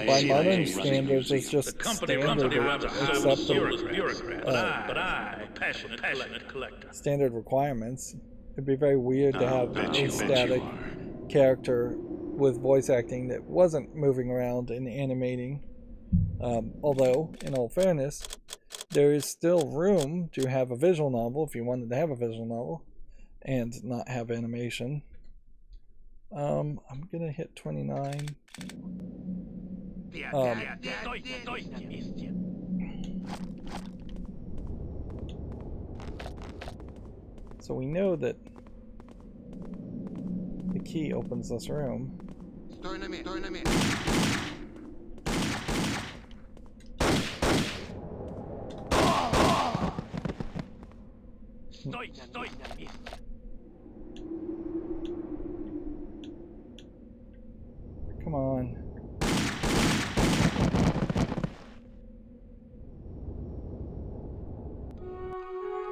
By modern standards, it's just standard standard requirements. It'd be very weird to have a static character with voice acting that wasn't moving around and animating. Although, in all fairness, there is still room to have a visual novel if you wanted to have a visual novel and not have animation. I'm gonna hit 29. So we know that the key opens this room. Come on.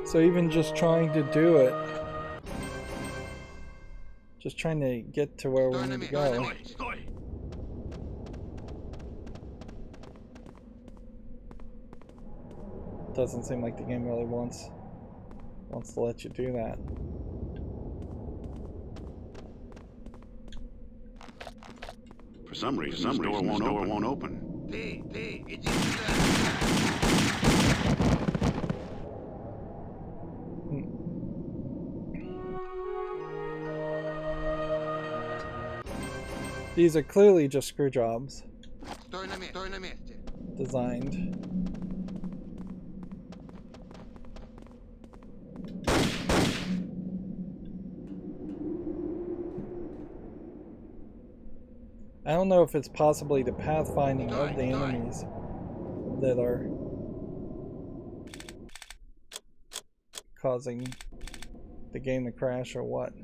So even just trying to do it, just trying to get to where we need to go. Doesn't seem like the game really wants to let you do that. For some reason, this door won't open. These are clearly just screw jobs designed. I don't know if it's possibly the pathfinding of the enemies that are causing the game to crash or what.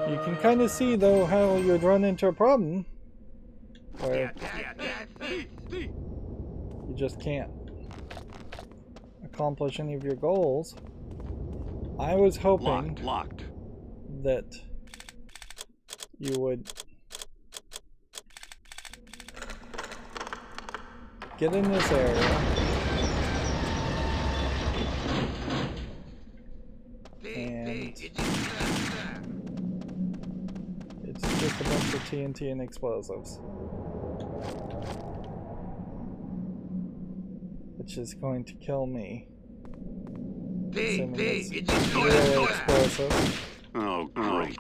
You can kind of see, though, how you'd run into a problem where you just can't accomplish any of your goals. I was hoping that you would get in this area and it's just a bunch of TNT and explosives, which is going to kill me. Assuming it's real explosives. Oh, great.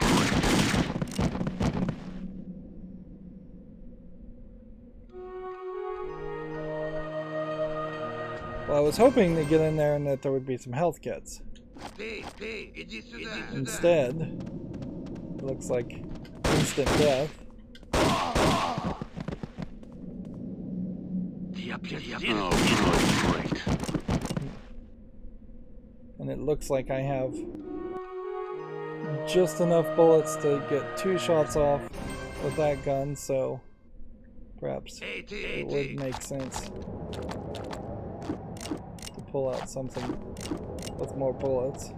Well, I was hoping to get in there and that there would be some health kits. Instead, it looks like instant death. Oh, great. And it looks like I have just enough bullets to get 2 shots off with that gun, so perhaps it would make sense to pull out something with more bullets.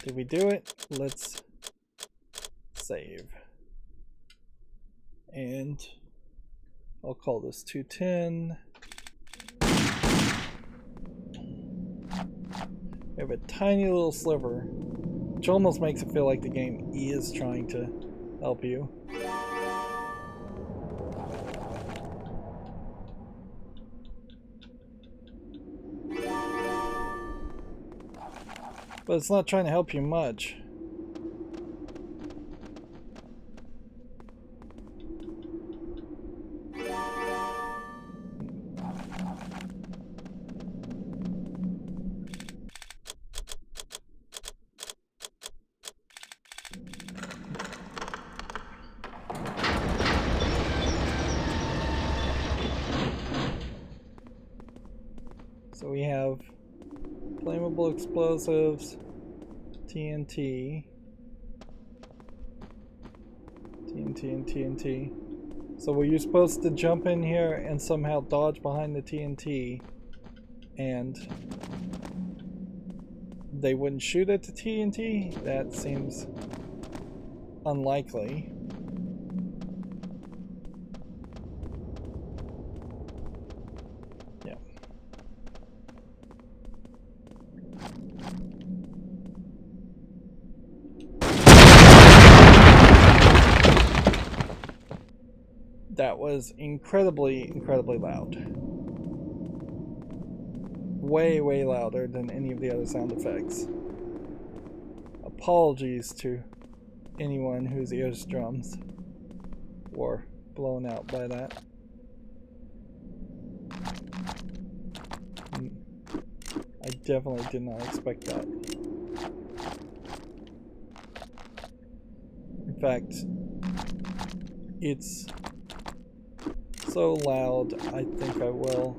Did we do it? Let's save. And I'll call this 210. We have a tiny little sliver, which almost makes it feel like the game is trying to help you. But it's not trying to help you much. So we have flammable explosives, TNT, and TNT. So were you supposed to jump in here and somehow dodge behind the TNT and they wouldn't shoot at the TNT? That seems unlikely. That was incredibly loud. Way louder than any of the other sound effects. Apologies to anyone whose eardrums were blown out by that. I definitely did not expect that. In fact, it's so loud, I think I will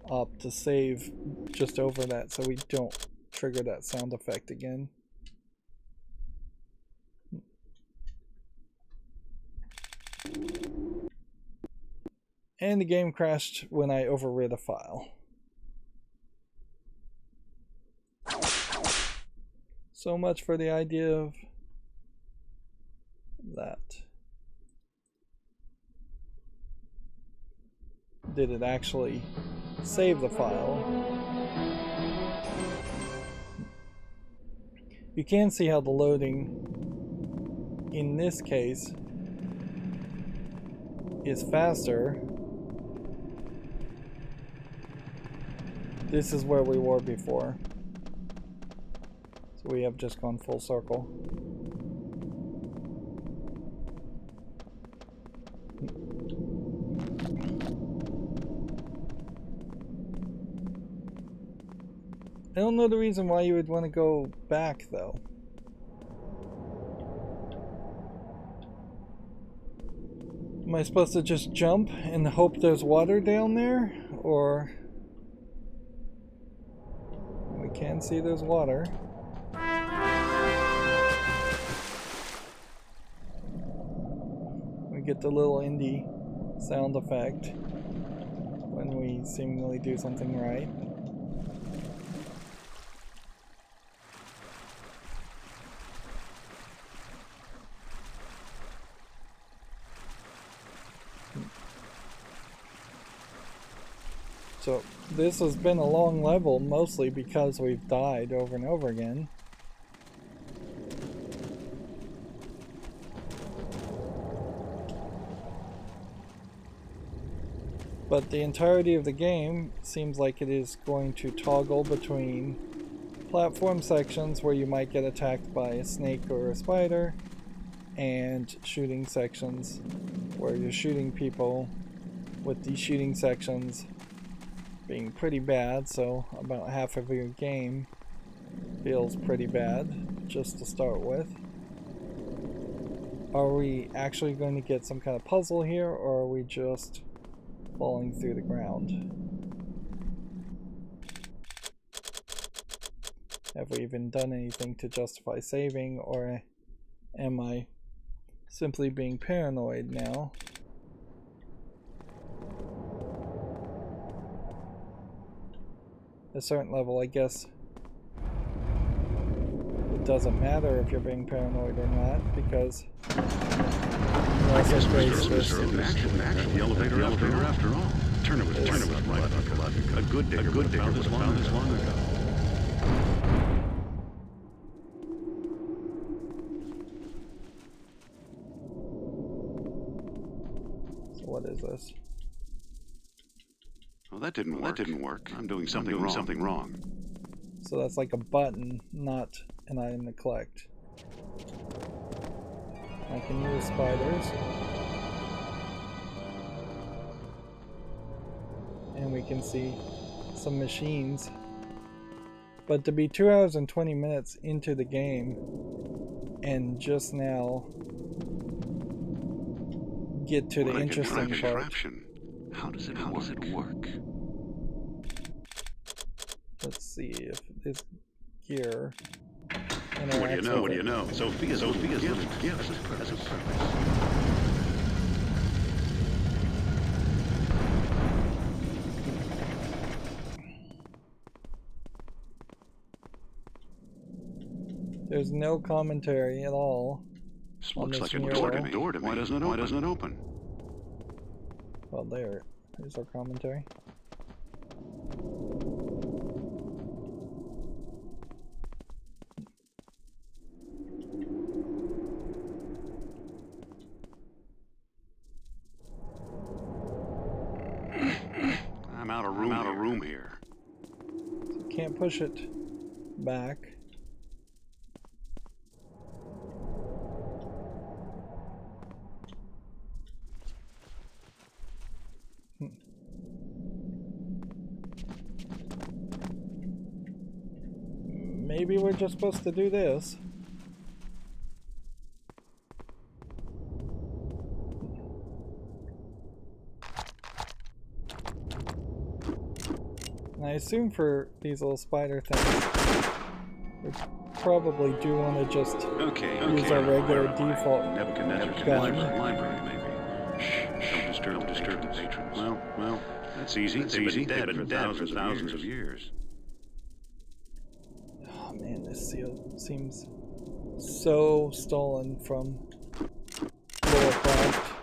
opt to save just over that so we don't trigger that sound effect again. And the game crashed when I overwrit a file. So much for the idea of that. Did it actually save the file? You can see how the loading in this case is faster. This is where we were before. So we have just gone full circle. I don't know the reason why you would want to go back, though. Am I supposed to just jump and hope there's water down there? Or... we can see there's water. We get the little Indy sound effect when we seemingly do something right. So this has been a long level, mostly because we've died over and over again. But the entirety of the game seems like it is going to toggle between platform sections where you might get attacked by a snake or a spider, and shooting sections where you're shooting people, with these shooting sections being pretty bad, so about half of your game feels pretty bad, just to start with. Are we actually going to get some kind of puzzle here, or are we just falling through the ground? Have we even done anything to justify saving, or am I simply being paranoid now? At a certain level, I guess it doesn't matter if you're being paranoid or not, because Actually, the elevator after all. Turner was right. A good digger would have found this long ago. So what is this? Well, that didn't work. I'm doing something wrong. So that's like a button, not an item to collect. I can use spiders. And we can see some machines. But to be 2 hours and 20 minutes into the game and just now get to the interesting part. How does it work? Let's see if this gear What do you know? Sophia's little gift has a purpose. There's no commentary at all. This looks like a door to me. Why doesn't it open? Well, there's our commentary. I'm out of room here. So can't push it back. Maybe we're just supposed to do this. And I assume for these little spider things, we probably do want to just use our regular default gun. Library, maybe. Shh, don't disturb the patrons. Well, that's easy. They've been dead for thousands of years. Oh man, this seal seems so stolen from Warcraft.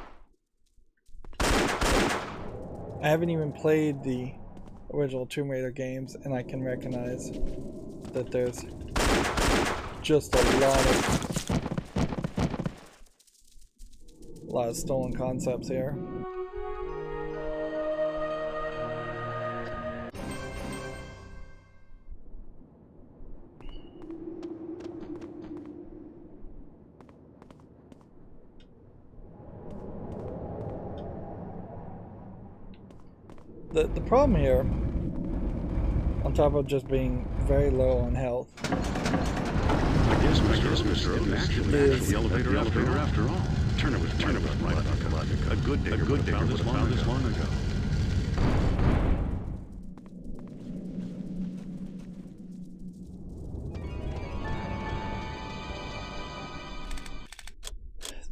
I haven't even played the original Tomb Raider games, and I can recognize that there's just a lot of stolen concepts here. The problem here, on top of just being very low on health, I guess Mr. Oden actually is the elevator after all. Turner was right. A good digger would have found this long ago.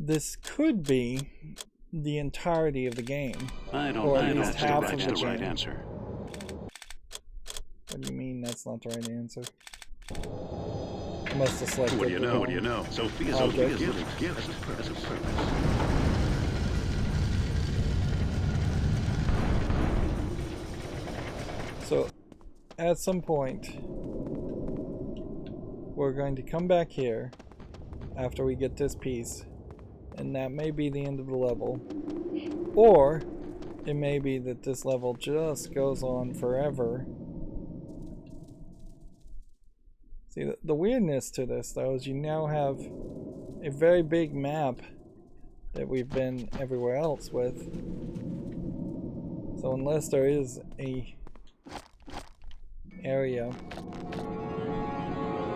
this could be the entirety of the game. Or at least half of the right answer. What do you mean that's not the right answer? I must have selected What do you know? Sophia's little gift has a purpose. So, at some point, we're going to come back here after we get this piece, and that may be the end of the level. Or, it may be that this level just goes on forever. See, the weirdness to this, though, is you now have a very big map that we've been everywhere else with. So unless there is a area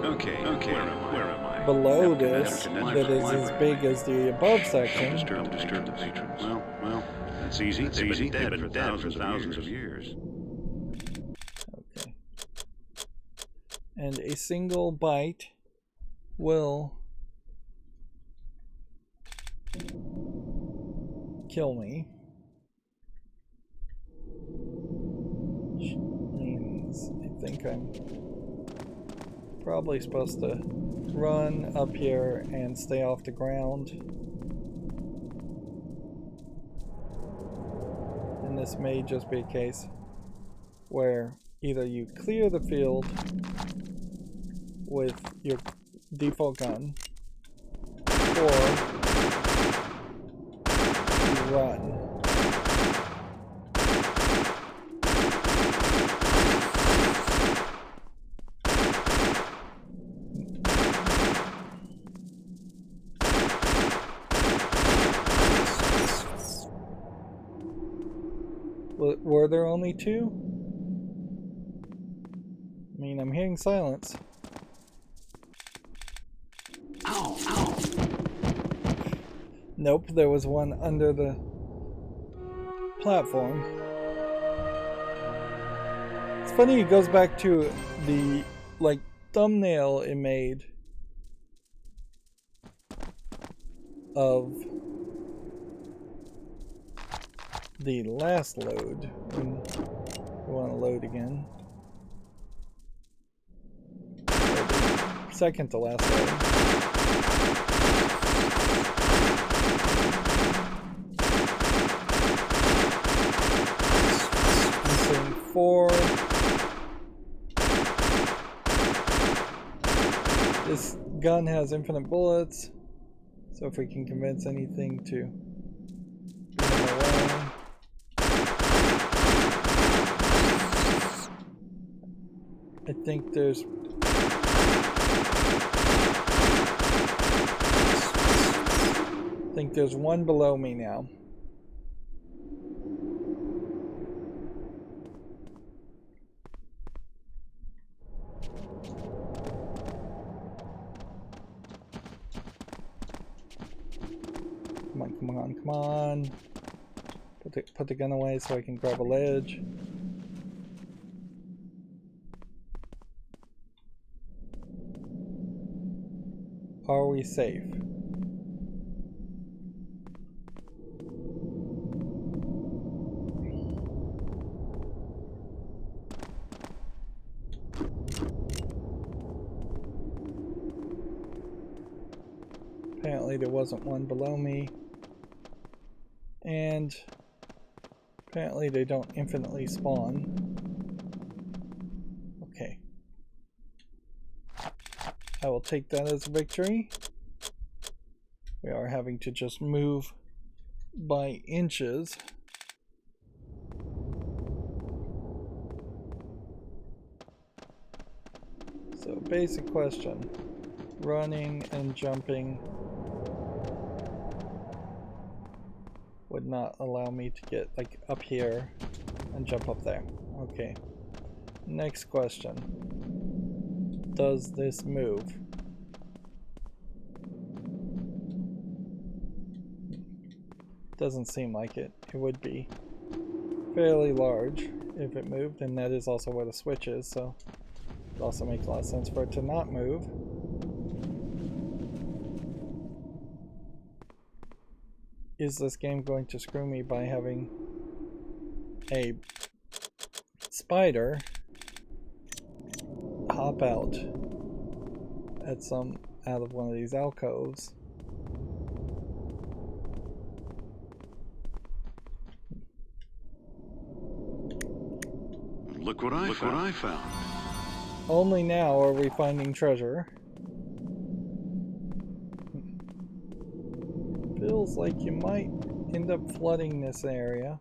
Where am I? below this that is as big as the above section. Don't disturb the patrons. Well, that's easy. They've been dead for thousands of years. Okay. And a single bite will kill me. Which means I think I'm probably supposed to run up here and stay off the ground. And this may just be a case where either you clear the field with your default gun or you run. Were there only two? I mean, I'm hearing silence. Ow! Nope, there was one under the platform. It's funny, it goes back to the, like, thumbnail it made of the last load when you want to load again. Or the second to last load. I'm saying 4. This gun has infinite bullets, so if we can convince anything to be in the way. I think there's one below me now. Come on. Put the gun away so I can grab a ledge. Are we safe? Apparently there wasn't one below me. And apparently they don't infinitely spawn. Okay. I will take that as a victory. We are having to just move by inches. So basic question. Running and jumping would not allow me to get like up here and jump up there. Okay. Next question. Does this move? Doesn't seem like it. It would be fairly large if it moved, and that is also where the switch is, so it also makes a lot of sense for it to not move. Is this game going to screw me by having a spider hop out of one of these alcoves? Look what I found. Only now are we finding treasure. Feels like you might end up flooding this area.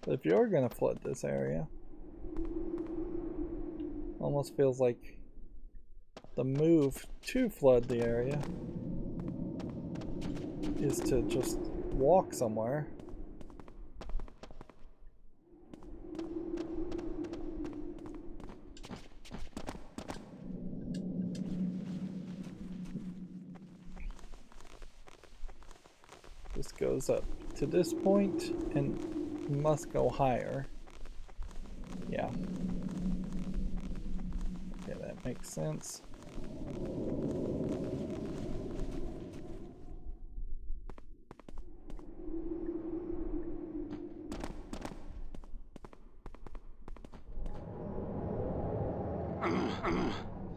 But if you're gonna flood this area, almost feels like the move to flood the area is to just walk somewhere. just goes up to this point and must go higher. Yeah. Okay, that makes sense.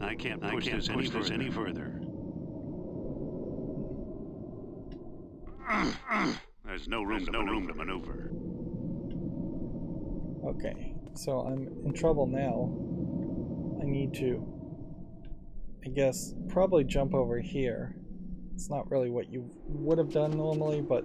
I can't push this any further. There's no room to maneuver. Okay, so I'm in trouble now. I need to, I guess, probably jump over here. It's not really what you would have done normally, but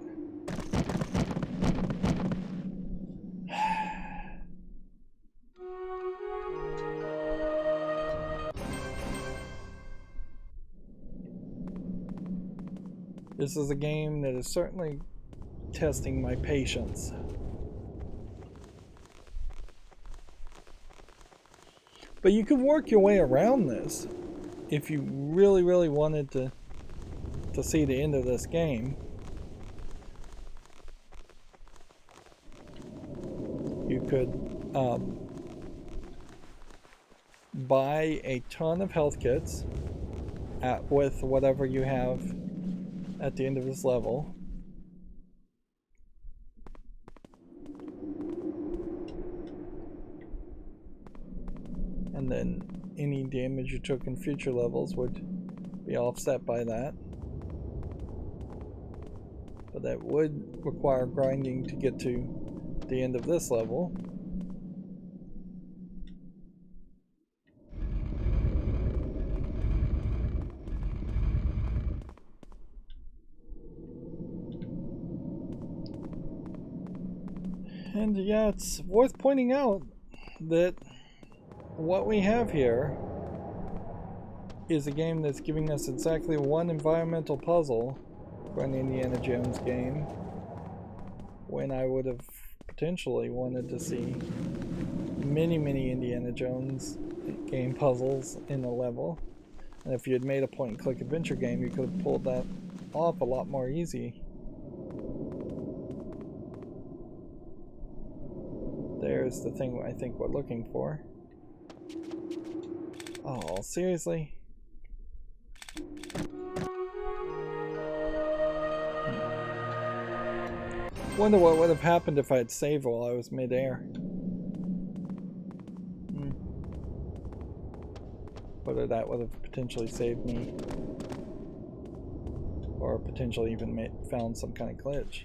this is a game that is certainly testing my patience. But you could work your way around this if you really, really wanted to see the end of this game. You could buy a ton of health kits with whatever you have at the end of this level. And then any damage you took in future levels would be offset by that. But that would require grinding to get to the end of this level. And yeah, it's worth pointing out that what we have here is a game that's giving us exactly one environmental puzzle for an Indiana Jones game, when I would have potentially wanted to see many, many Indiana Jones game puzzles in a level. And if you had made a point-and-click adventure game, you could have pulled that off a lot more easy. There's the thing I think we're looking for. Oh, seriously? Wonder what would have happened if I had saved while I was mid-air. Whether that would have potentially saved me, or potentially even found some kind of glitch.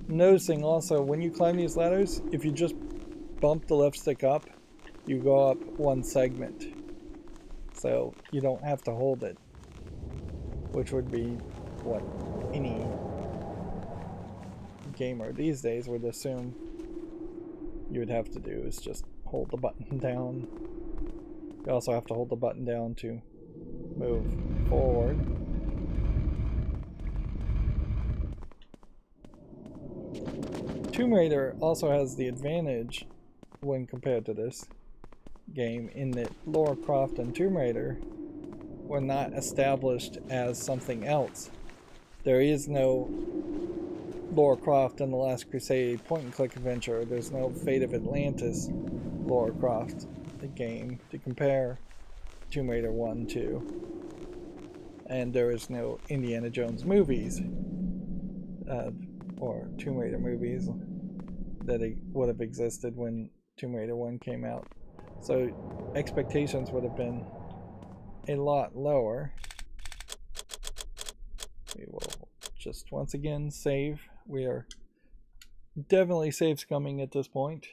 Noticing also, when you climb these ladders, if you just bump the left stick up, you go up one segment. So you don't have to hold it, which would be what any gamer these days would assume you would have to do, is just hold the button down. You also have to hold the button down to move forward. Tomb Raider also has the advantage when compared to this game in that Lara Croft and Tomb Raider were not established as something else. There is no Lara Croft and the Last Crusade point-and-click adventure. There's no Fate of Atlantis Lara Croft game to compare Tomb Raider 1 to. And there is no Indiana Jones movies or Tomb Raider movies that would have existed when Tomb Raider 1 came out. So expectations would have been a lot lower. We will just once again save. We are definitely save scumming at this point.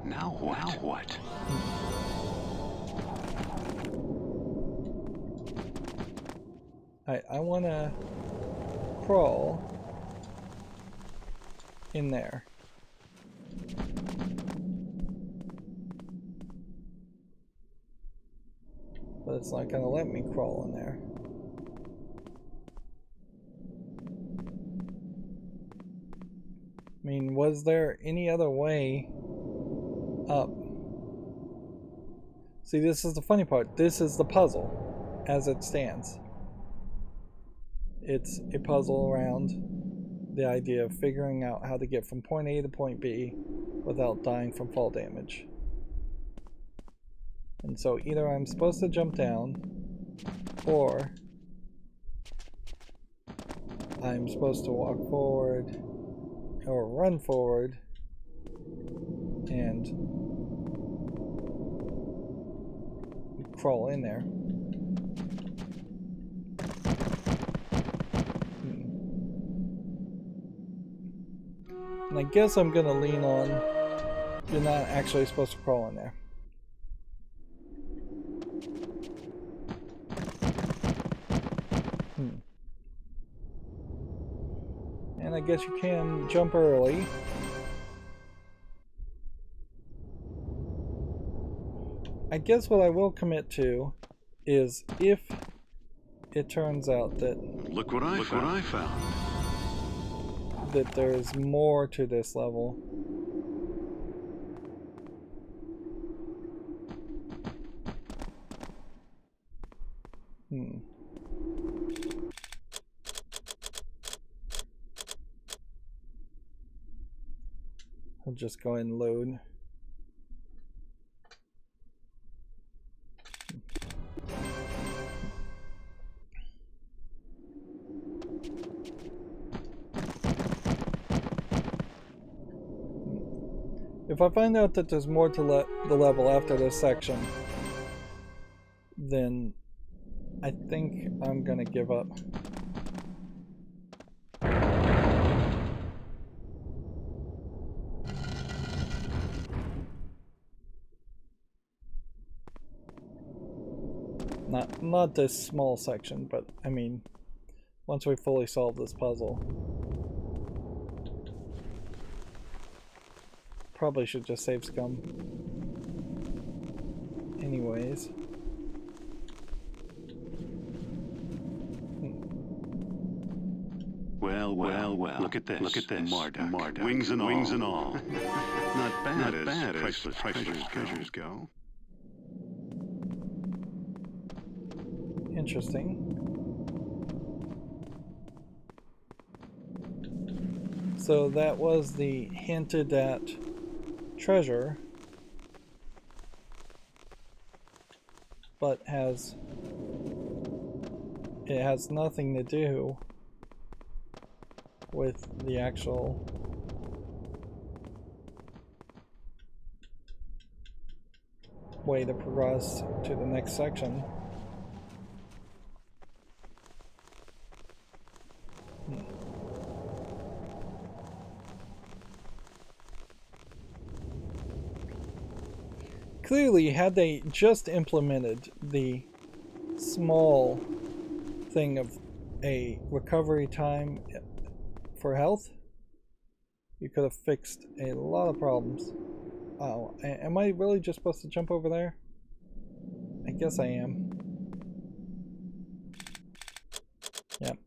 Now what? I want to crawl in there. But it's not going to let me crawl in there. I mean, was there any other way up? See, this is the funny part. This is the puzzle as it stands. It's a puzzle around the idea of figuring out how to get from point A to point B without dying from fall damage. And so either I'm supposed to jump down, or I'm supposed to walk forward or run forward and crawl in there. And I guess I'm gonna lean on you're not actually supposed to crawl in there. And I guess you can jump early. I guess what I will commit to is if it turns out that Look what I found. That there's more to this level. I'll just go ahead and load. If I find out that there's more to the level after this section, then I think I'm gonna give up. Not this small section, but I mean, once we fully solve this puzzle. Probably should just save scum. Anyways. Well. Look at this. Marduk. Wings and all. Not bad as priceless treasures go. Interesting. So that was the hinted at treasure, but it has nothing to do with the actual way to progress to the next section. Clearly, had they just implemented the small thing of a recovery time for health, you could have fixed a lot of problems. Oh, am I really just supposed to jump over there? I guess I am. Yep.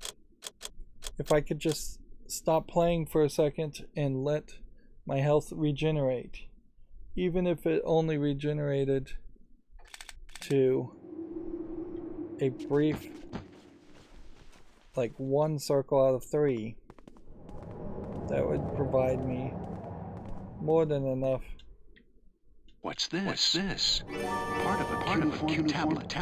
If I could just stop playing for a second and let my health regenerate. Even if it only regenerated to a brief, like 1 circle out of 3, that would provide me more than enough. What's this? Part of a cube tablet.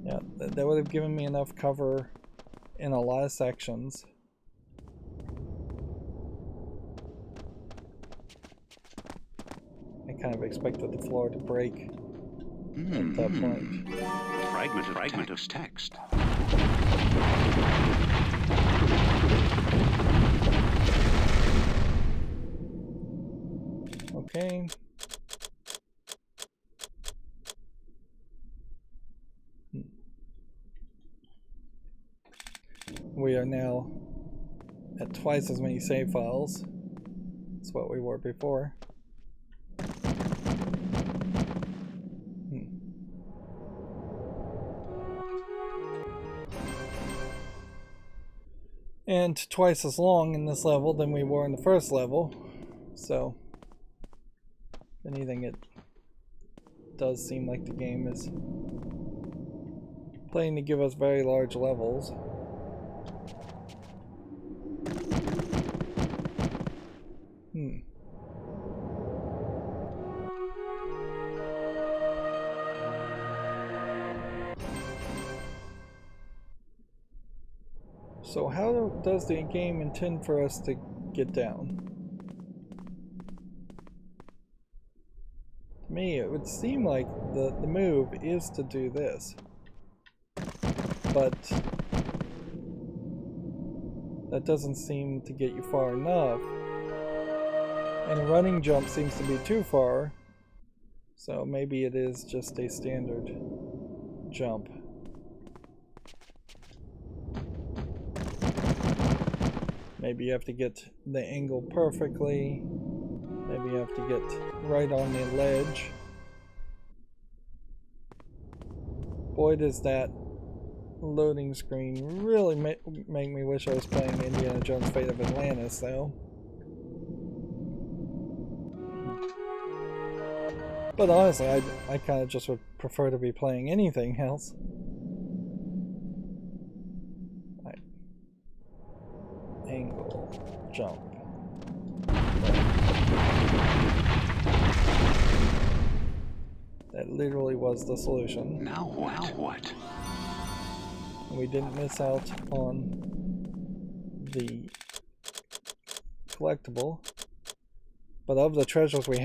Yeah, that would have given me enough cover in a lot of sections. I kind of expected the floor to break at that point. Fragment of text. Okay. We are now at twice as many save files as what we were before. And twice as long in this level than we were in the first level. So, if anything, it does seem like the game is planning to give us very large levels. So how does the game intend for us to get down? To me, it would seem like the move is to do this. But that doesn't seem to get you far enough. And a running jump seems to be too far. So maybe it is just a standard jump. Maybe you have to get the angle perfectly. Maybe you have to get right on the ledge. Boy, does that loading screen really make me wish I was playing Indiana Jones' Fate of Atlantis, though. But honestly, I kind of just would prefer to be playing anything else. Angle, jump. That literally was the solution. Now what? We didn't miss out on the collectible. But of the treasures we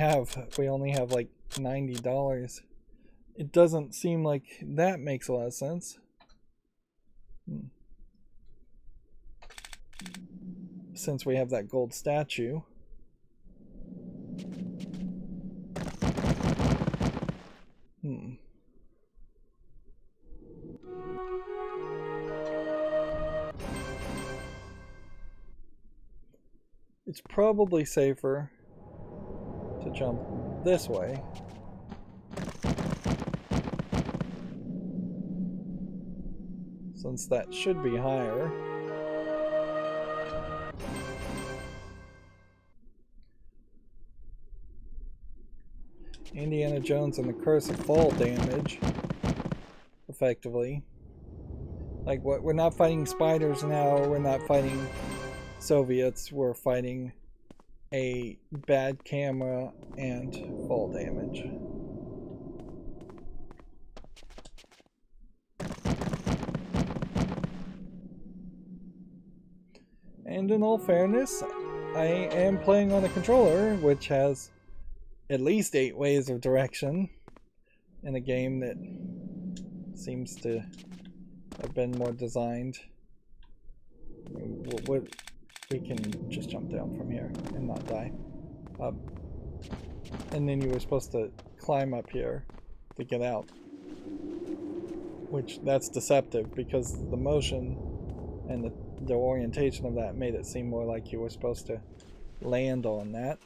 only have like $90. It doesn't seem like that makes a lot of sense. Since we have that gold statue. It's probably safer to jump this way. Since that should be higher. Indiana Jones and the Curse of Fall damage, effectively. Like, what? We're not fighting spiders now, we're not fighting Soviets, we're fighting a bad camera and fall damage. And in all fairness, I am playing on a controller, which has at least 8 ways of direction in a game that seems to have been more designed. We can just jump down from here and not die. And then you were supposed to climb up here to get out. Which, that's deceptive because the motion and the orientation of that made it seem more like you were supposed to land on that.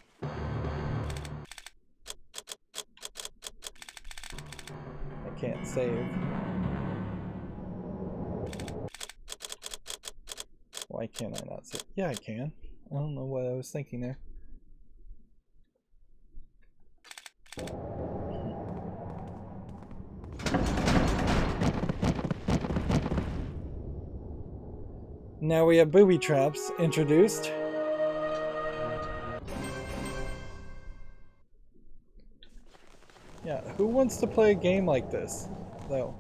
I can't save. Why can't I not save? Yeah, I can. I don't know what I was thinking there. Now we have booby traps introduced. Yeah, who wants to play a game like this, though?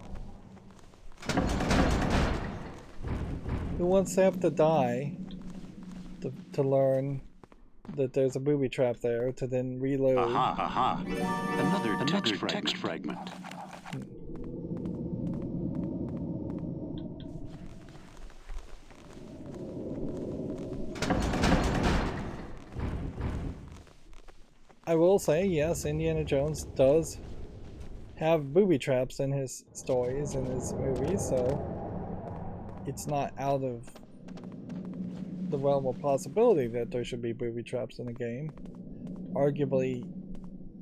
Who wants to have to die to learn that there's a booby trap there to then reload? Aha. Another text fragment. I will say, yes, Indiana Jones does have booby traps in his stories and his movies, so it's not out of the realm of possibility that there should be booby traps in the game. Arguably,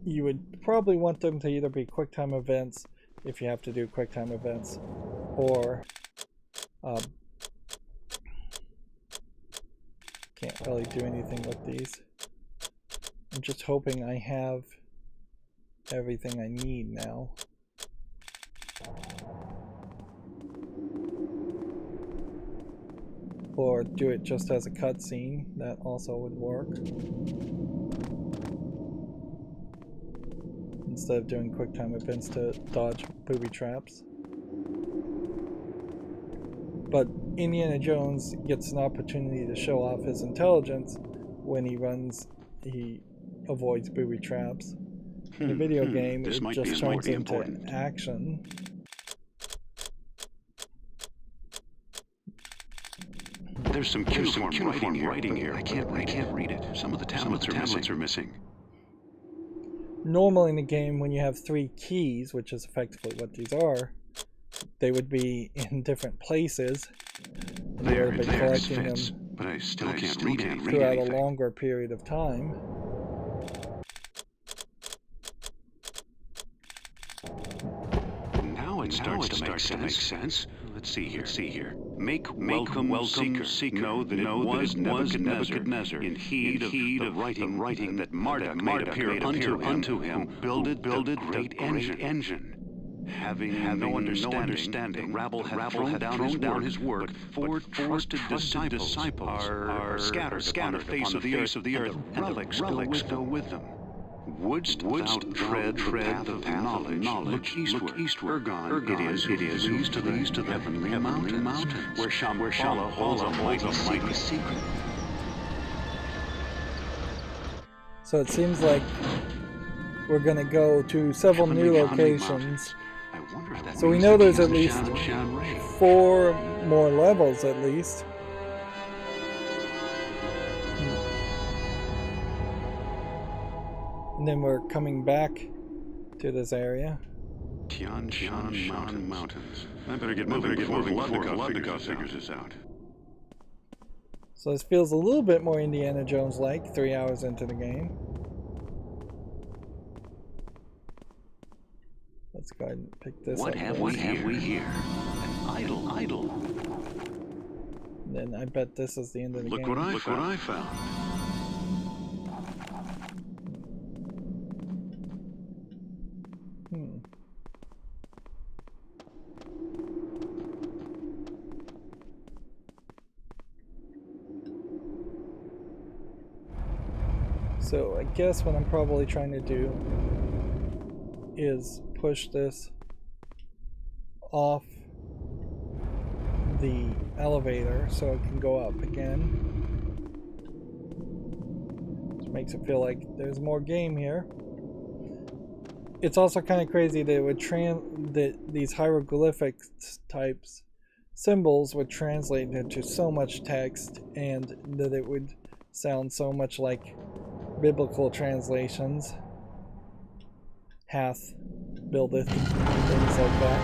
you would probably want them to either be QuickTime events, if you have to do QuickTime events, or Can't really do anything with these. I'm just hoping I have everything I need now. Or do it just as a cutscene, that also would work. Instead of doing quick time events to dodge booby traps. But Indiana Jones gets an opportunity to show off his intelligence when he avoids booby traps. In a video game, it just turns into action. There's some cuneiform writing here. I can't read it. Some of the tablets are missing. Normally in a game, when you have 3 keys, which is effectively what these are, they would be in different places. You would be collecting them, but I still can't read anything throughout a longer period of time. Now it starts to make sense. Let's see here. Make welcome seeker. Know that it was Nebuchadnezzar in heed of writing that Marduk made appear unto him, builded great engine. Having no understanding, the rabble had thrown down his work, but 4 trusted disciples are scattered upon the face of the earth, and the relics go with them. Wouldst thou tread the path of knowledge, look eastward. It is east to the heavenly mountains, where Shambhala holds a mighty secret. So it seems like we're going to go to several new locations. So we know there's at least 4 more levels at least. And then we're coming back to this area. Tian Mountains. I better get moving before Labyrinths figures this out. So this feels a little bit more Indiana Jones-like 3 hours into the game. Let's go ahead and pick this up. What have we here? An idol. Then I bet this is the end of the game. Look what I found. So I guess what I'm probably trying to do is push this off the elevator so it can go up again. Which makes it feel like there's more game here. It's also kind of crazy that it would that these hieroglyphics types symbols would translate into so much text, and that it would sound so much like biblical translations. Hath, buildeth, things like that.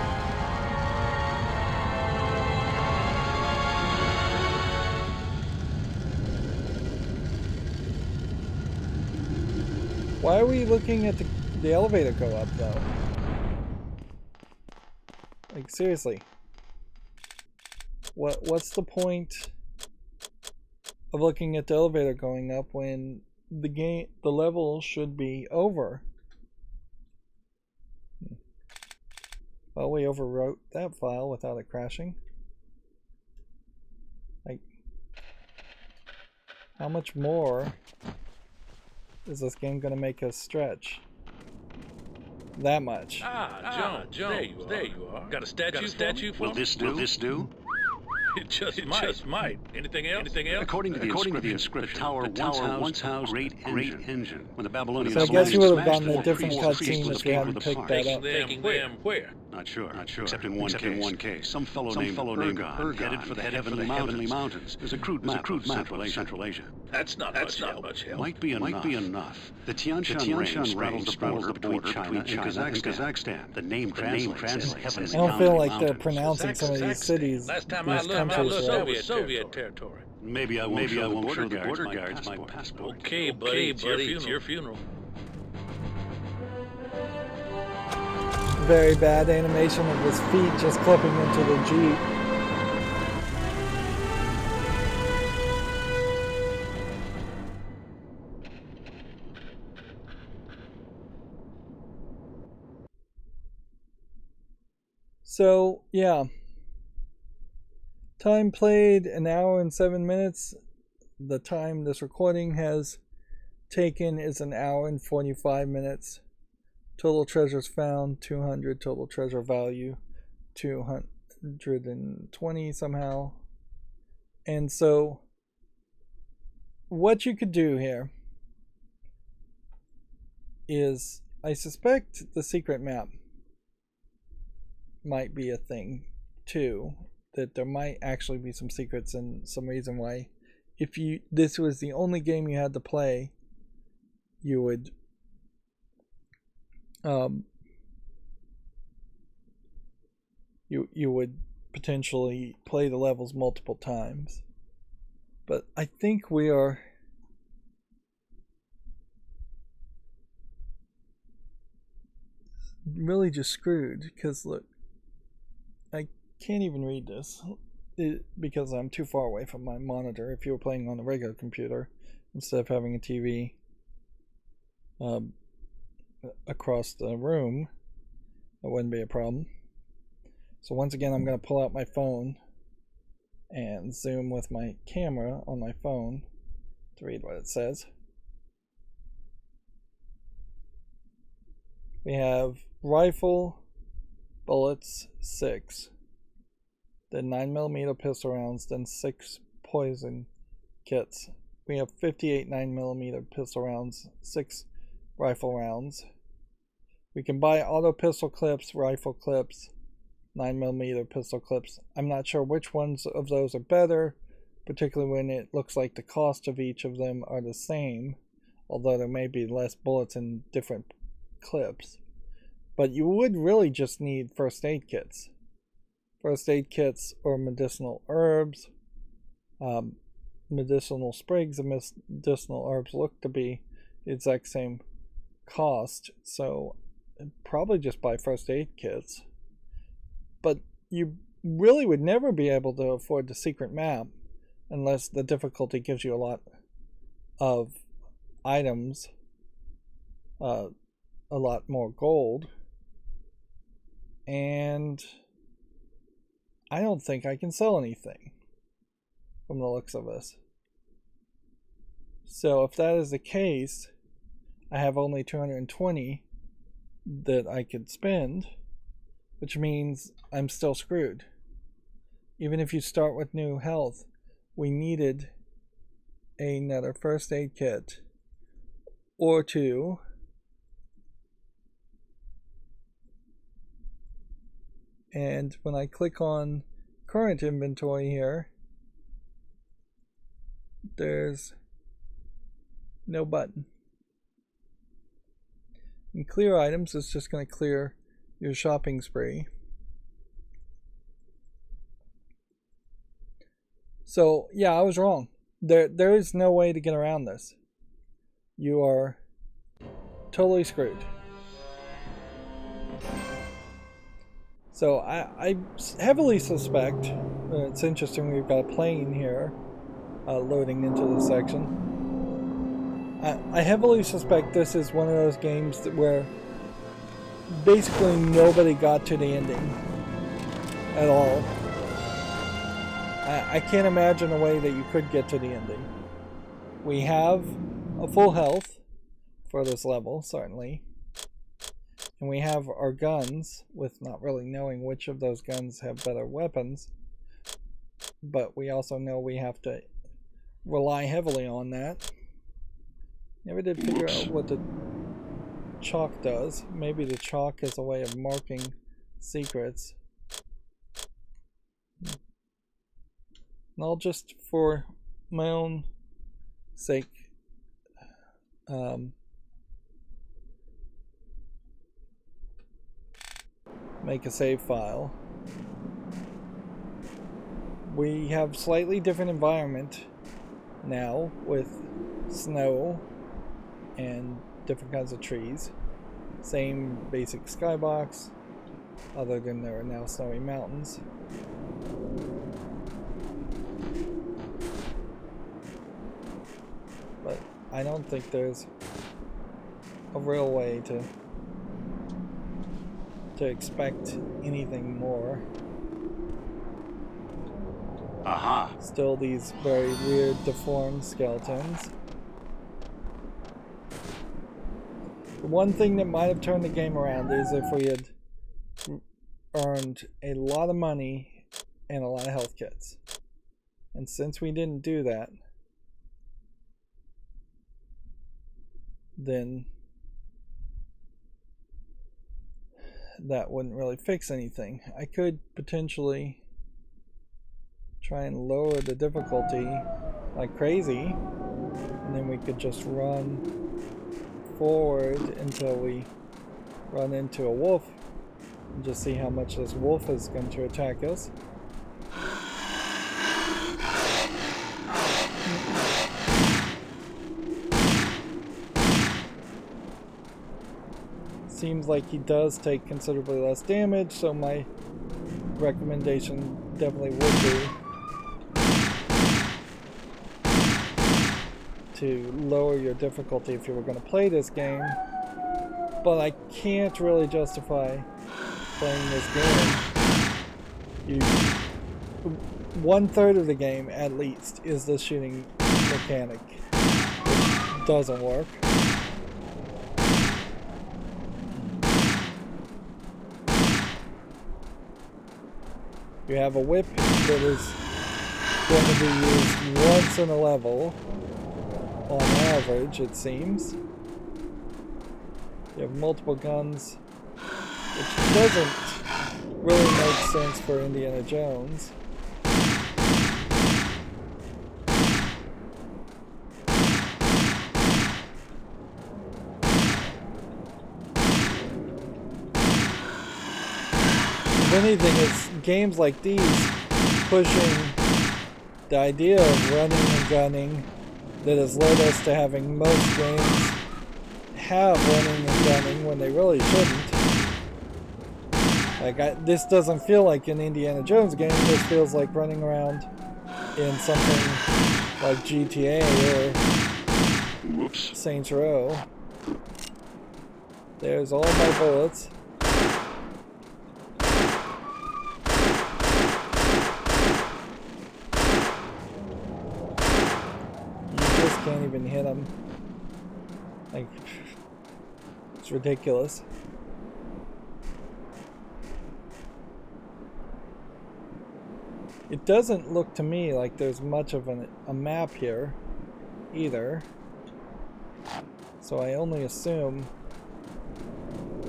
Why are we looking at the elevator go up though? Like seriously. What's the point of looking at the elevator going up when the level should be over? Well, we overwrote that file without it crashing. Like, how much more is this game gonna make us stretch? That much. Jones, there you are. Got a statue for me? Will this do? It just might. Anything else? According to the inscription, the tower once housed great engine. When the Babylonians So I guess you would have gotten a different cutscene if you hadn't picked that up. Taking them where? Not sure. Except in one case. Some fellow named Ergon headed for the heavenly mountains. There's a crude map of Central Asia. That's not much help. Might be enough. The Tian Shan range straddles the border between China and Kazakhstan. The name translates as heavenly mountains. I don't feel like they're pronouncing some of these cities. Last time I looked, Soviet territory. Maybe I won't show the border guards my passport. Okay, buddy, it's your funeral. Very bad animation of his feet just clipping into the Jeep. So, yeah. Time played 1 hour and 7 minutes. The time this recording has taken is 1 hour and 45 minutes. Total treasures found 200. Total treasure value 220 somehow. And so, what you could do here is, I suspect the secret map might be a thing too, that there might actually be some secrets and some reason why, if this was the only game you had to play, you would you would potentially play the levels multiple times. But I think we are really just screwed, because look, I can't even read this because I'm too far away from my monitor. If you were playing on a regular computer instead of having a TV across the room, that wouldn't be a problem. So once again, I'm going to pull out my phone and zoom with my camera on my phone to read what it says. We have rifle bullets 6, then 9mm pistol rounds, then 6 poison kits. We have 58 9mm pistol rounds, 6 rifle rounds. We can buy auto pistol clips, rifle clips, 9mm pistol clips. I'm not sure which ones of those are better, particularly when it looks like the cost of each of them are the same, although there may be less bullets in different clips. But you would really just need first aid kits. First aid kits or medicinal herbs. Medicinal sprigs and medicinal herbs look to be the exact same cost, so probably just buy first aid kits. But you really would never be able to afford the secret map unless the difficulty gives you a lot of items, a lot more gold, and I don't think I can sell anything from the looks of this. So if that is the case, I have only 220 that I could spend, which means I'm still screwed. Even if you start with new health, we needed another first aid kit or 2. And when I click on current inventory here, there's no button. In clear items, it's just going to clear your shopping spree. So yeah, I was wrong. There is no way to get around this. You are totally screwed. So I heavily suspect, it's interesting we've got a plane here loading into the section. I heavily suspect this is one of those games where basically nobody got to the ending at all. I can't imagine a way that you could get to the ending. We have a full health for this level, certainly. And we have our guns, with not really knowing which of those guns have better weapons. But we also know we have to rely heavily on that. Never did figure out what the chalk does. Maybe the chalk is a way of marking secrets. And I'll just, for my own sake, make a save file. We have slightly different environment now with snow and different kinds of trees. Same basic skybox, other than there are now snowy mountains. But I don't think there's a real way to to expect anything more. Aha. Still these very weird deformed skeletons. The one thing that might have turned the game around is if we had earned a lot of money and a lot of health kits. And since we didn't do that, then that wouldn't really fix anything. I could potentially try and lower the difficulty like crazy, and then we could just run forward until we run into a wolf and just see how much this wolf is going to attack us. Seems like he does take considerably less damage, so my recommendation definitely would be to lower your difficulty if you were going to play this game. But I can't really justify playing this game. 1/3 of the game at least is the shooting mechanic, which doesn't work. You have a whip that is going to be used once in a level, on average, it seems. You have multiple guns, which doesn't really make sense for Indiana Jones. If anything, it's games like these pushing the idea of running and gunning that has led us to having most games have running and gunning when they really shouldn't. Like, this doesn't feel like an Indiana Jones game. This feels like running around in something like GTA or Saints Row. There's all my bullets. Can't even hit him. Like, it's ridiculous. It doesn't look to me like there's much of a map here either, so I only assume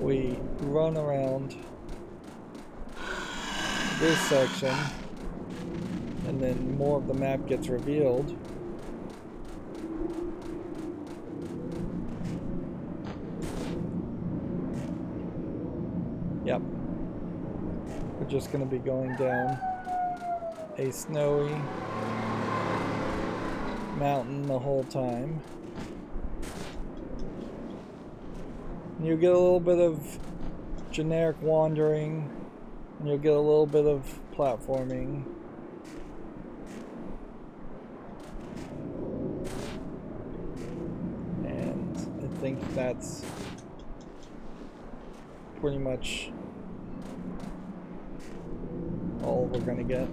we run around this section and then more of the map gets revealed. Yep. We're just going to be going down a snowy mountain the whole time. And you'll get a little bit of generic wandering, and you'll get a little bit of platforming. And I think that's pretty much all we're gonna get.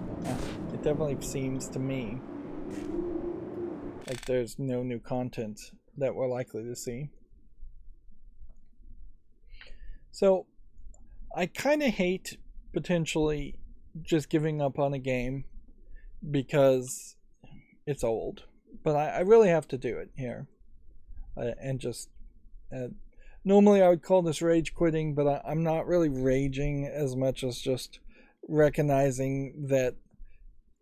It definitely seems to me like there's no new content that we're likely to see. So I kind of hate potentially just giving up on a game because it's old, but I really have to do it here, and just normally I would call this rage quitting, but I'm not really raging as much as just recognizing that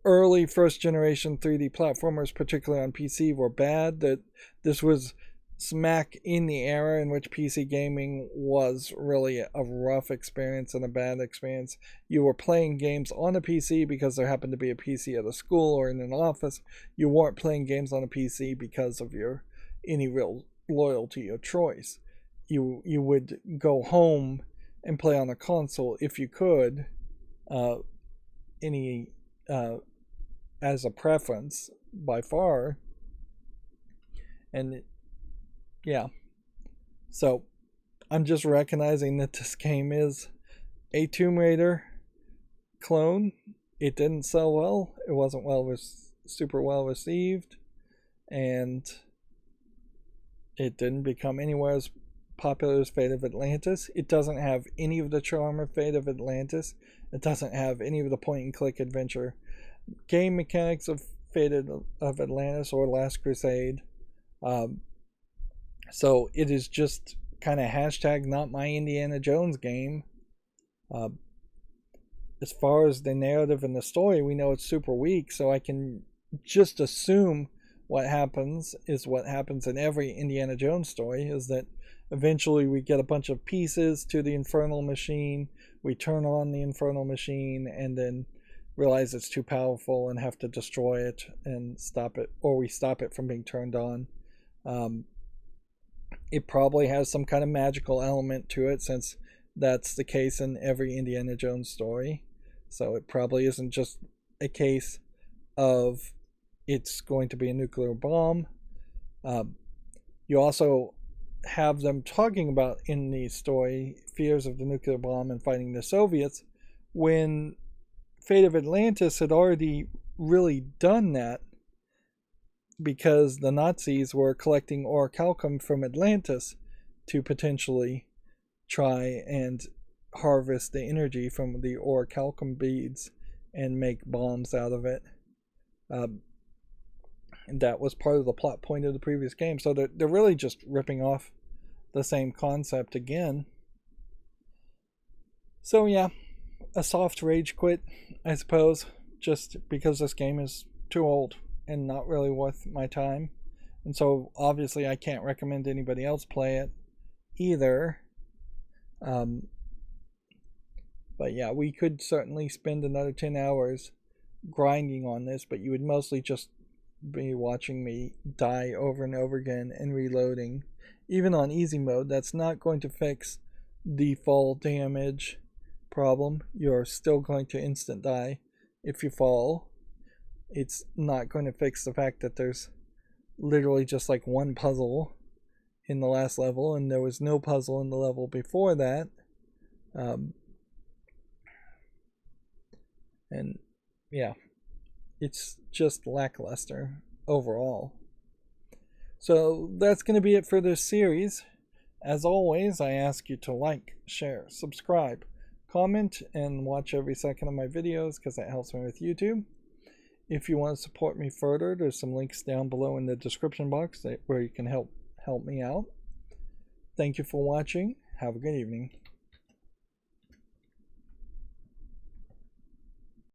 early first generation 3D platformers, particularly on PC, were bad, that this was smack in the era in which PC gaming was really a rough experience and a bad experience. You were playing games on a PC because there happened to be a PC at a school or in an office. You weren't playing games on a PC because of your any real loyalty or choice. You would go home and play on a console if you could, as a preference by far. And yeah, so I'm just recognizing that this game is a Tomb Raider clone. It didn't sell well. It wasn't super well received, and it didn't become anywhere as popular as Fate of Atlantis. It doesn't have any of the charm of Fate of Atlantis. It doesn't have any of the point-and-click adventure game mechanics of Fate of Atlantis or Last Crusade. So it is just kind of hashtag not my Indiana Jones game. As far as the narrative and the story, we know it's super weak, so I can just assume what happens is what happens in every Indiana Jones story, is that eventually we get a bunch of pieces to the Infernal Machine, we turn on the Infernal Machine, and then realize it's too powerful and have to destroy it and stop it, or we stop it from being turned on. It probably has some kind of magical element to it, since that's the case in every Indiana Jones story. So it probably isn't just a case of it's going to be a nuclear bomb. You also have them talking about in the story fears of the nuclear bomb and fighting the Soviets, when Fate of Atlantis had already really done that, because the Nazis were collecting orichalcum from Atlantis to potentially try and harvest the energy from the orichalcum beads and make bombs out of it. And that was part of the plot point of the previous game. So they're really just ripping off the same concept again. So yeah, a soft rage quit, I suppose, just because this game is too old and not really worth my time. And so obviously I can't recommend anybody else play it either. But yeah, we could certainly spend another 10 hours grinding on this, but you would mostly just be watching me die over and over again and reloading. Even on easy mode, that's not going to fix the fall damage problem. You're still going to instant die if you fall. It's not going to fix the fact that there's literally just like one puzzle in the last level, and there was no puzzle in the level before that. And yeah, it's just lackluster overall. So that's going to be it for this series. As always, I ask you to like, share, subscribe, comment, and watch every second of my videos, because that helps me with YouTube. If you want to support me further, there's some links down below in the description box where you can help me out. Thank you for watching. Have a good evening.